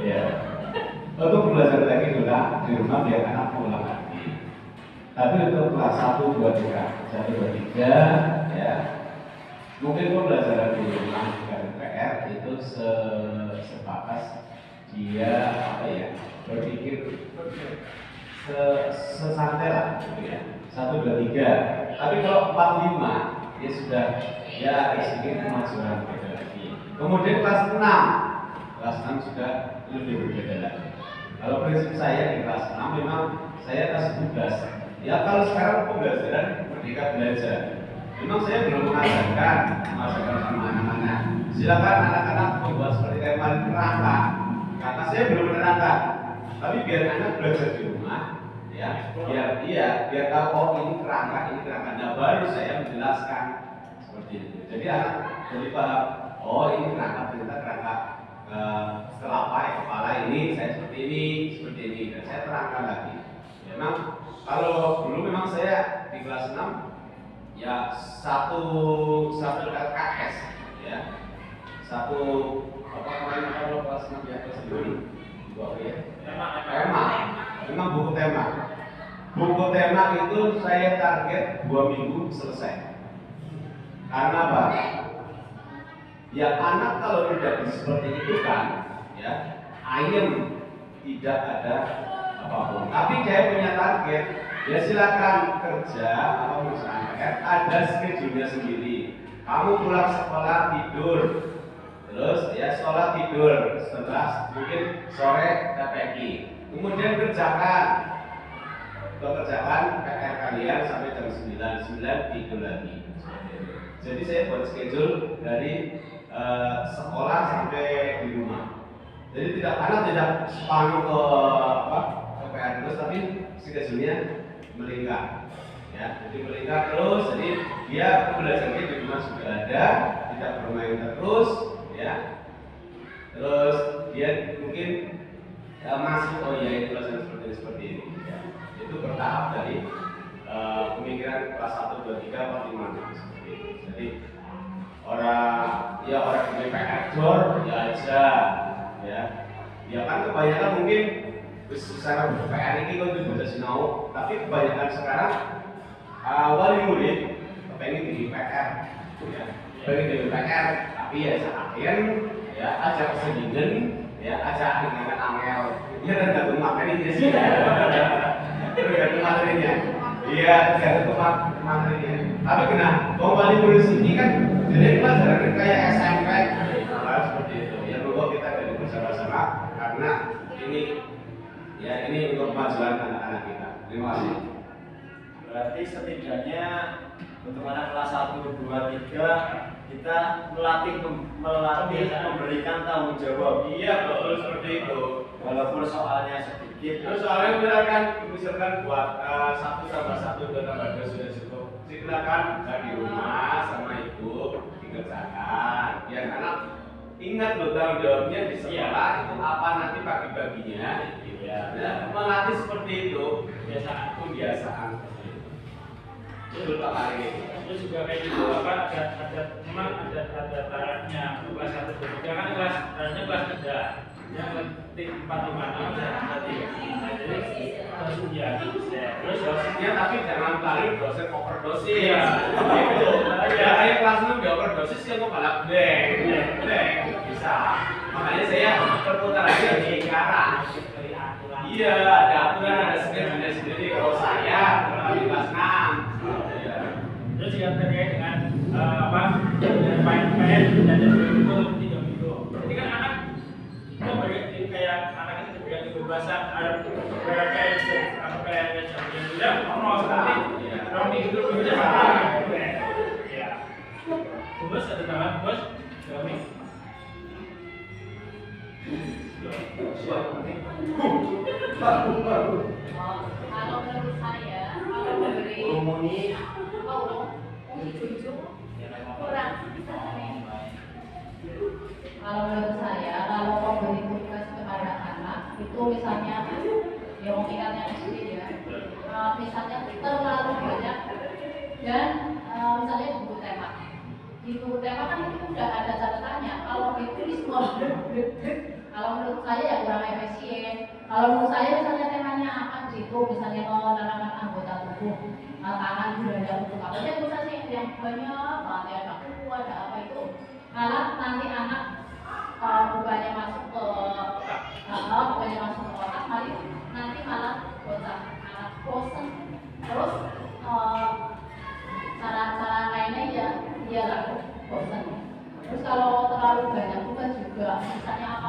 [SPEAKER 10] ya untuk belajar lagi juga di rumah biar anak pulang lagi. Tapi untuk kelas 1, 2, 3, 1, 2, 3 ya mungkin pembelajaran di rumah dengan PR itu sebatas dia apa ya berpikir sesantai lah gitu ya 1, 2, 3. Tapi kalau 4, 5 dia sudah ya sedikit kemajuan gitu lagi. Kemudian kelas 6 sudah lebih berbeda lagi. Kalau prinsip saya di kelas 6 memang saya kasih tugas. Ya kalau sekarang pembelajaran merdeka belajar. Memang saya belum mengajarkan sama anak-anak. Silakan anak-anak membuat seperti kemarin kerangka. Karena saya belum menerangkan. Tapi biar anak belajar di rumah, ya, biar tahu oh ini kerangka. Nah baru saya menjelaskan seperti itu. Jadi anak jadi paham. Oh ini kerangka ternyata kerangka kepala ini saya seperti ini dan saya terangkan lagi. Memang kalau dulu memang saya di kelas 6 ya satu LKS ya satu apa namanya kalau kelas 6 ya kelas 5 apa ya tema memang buku tema itu saya target 2 minggu selesai. Karena apa? Ya anak kalau tidak seperti itu kan ya ayam tidak ada apapun. Tapi saya punya target ya silakan kerja atau misalnya ada schedule-nya sendiri. Kamu pulang sekolah tidur, terus ya sekolah tidur, setelah mungkin sore KPI, kemudian pekerjakan PR kalian sampai jam 9 tidur lagi. Jadi saya buat schedule dari sekolah sampai di rumah. Jadi anak tidak sepanuh ke PR terus, tapi schedule-nya melingkar. ya. Jadi melingkar terus, jadi dia belajarnya di rumah sudah ada, tidak bermain terus, ya. Terus dia mungkin masih oh ya itu pelajaran seperti ini, ya. Itu bertahap dari pemikiran kelas 1, 2, 3, 4, 5 seperti itu. Jadi orang punya PR jor ya aja, ya. Ya kan kebanyakan mungkin secara PR ini kan juga sinau, tapi kebanyakan sekarang wali murid pengen di PR, ya. Pengen di PR, tapi ya seakhir ya ajak kesendirian, ya ajak dengan angel, ya tergantung materinya sih, tergantung materinya, iya tergantung materinya. Tapi kena wali murid ini kan jadi pelajaran kayak SMP, seperti itu. Ya bahwa kita dari bersama-sama karena ini untuk kemajuan anak-anak kita. Terima kasih.
[SPEAKER 6] Berarti setidaknya untuk anak kelas 1, 2, 3 kita melatih memberikan tanggung jawab.
[SPEAKER 10] Iya betul seperti itu.
[SPEAKER 6] Walaupun soalnya sedikit.
[SPEAKER 10] Terus soalnya misalkan buat 1 tambah 1 2 tambah 2 sudah cukup. Silakan di rumah sama ibu dikerjakan. Biar anak ingat loh tanggung jawabnya di sekolah itu apa nanti bagi-baginya. Ya, melatih seperti itu kebiasaan. Betul Pak Ari.
[SPEAKER 3] Terus juga kayak gitu memang ada tarafnya kelas 1 2 3 kan kelas 3 yang ketik 4 5 6 berarti jadi ya
[SPEAKER 10] terus dosisnya tapi jangan kali dosen overdosis ya gitu ya kayak kelas 6 dia overdosis dia mau balap deng bisa makanya saya berputar aja di arah iya ada aturan ada sendiri kalau saya di kelas 6
[SPEAKER 3] terus juga terkait dengan main dan itu 3 minggu. Jadi kan anak itu kayak anak itu diberikan kebebasan ada kayak udah mau seperti rounding itu bisa ya. Bos ada tangan bos kami.
[SPEAKER 5] Kalau menurut saya kalau memberi kurang kalau menurut saya kalau memberi tugas kepada anak itu misalnya ya tingkatnya SD ya misalnya terlalu banyak dan misalnya di buku tema kan itu udah ada catatannya kalau ditulis kalau menurut saya ya kurang efisien. Kalau menurut saya misalnya temanya apa di situ misalnya menerangkan anggota tubuh tangan budaya untuk apa ya misalnya yang banyak ada kuku ada apa itu malah nanti anak bukannya masuk ke otak nanti malah bosan anak bosan terus cara lainnya ya lah bosan terus kalau terlalu banyak tugas juga misalnya apa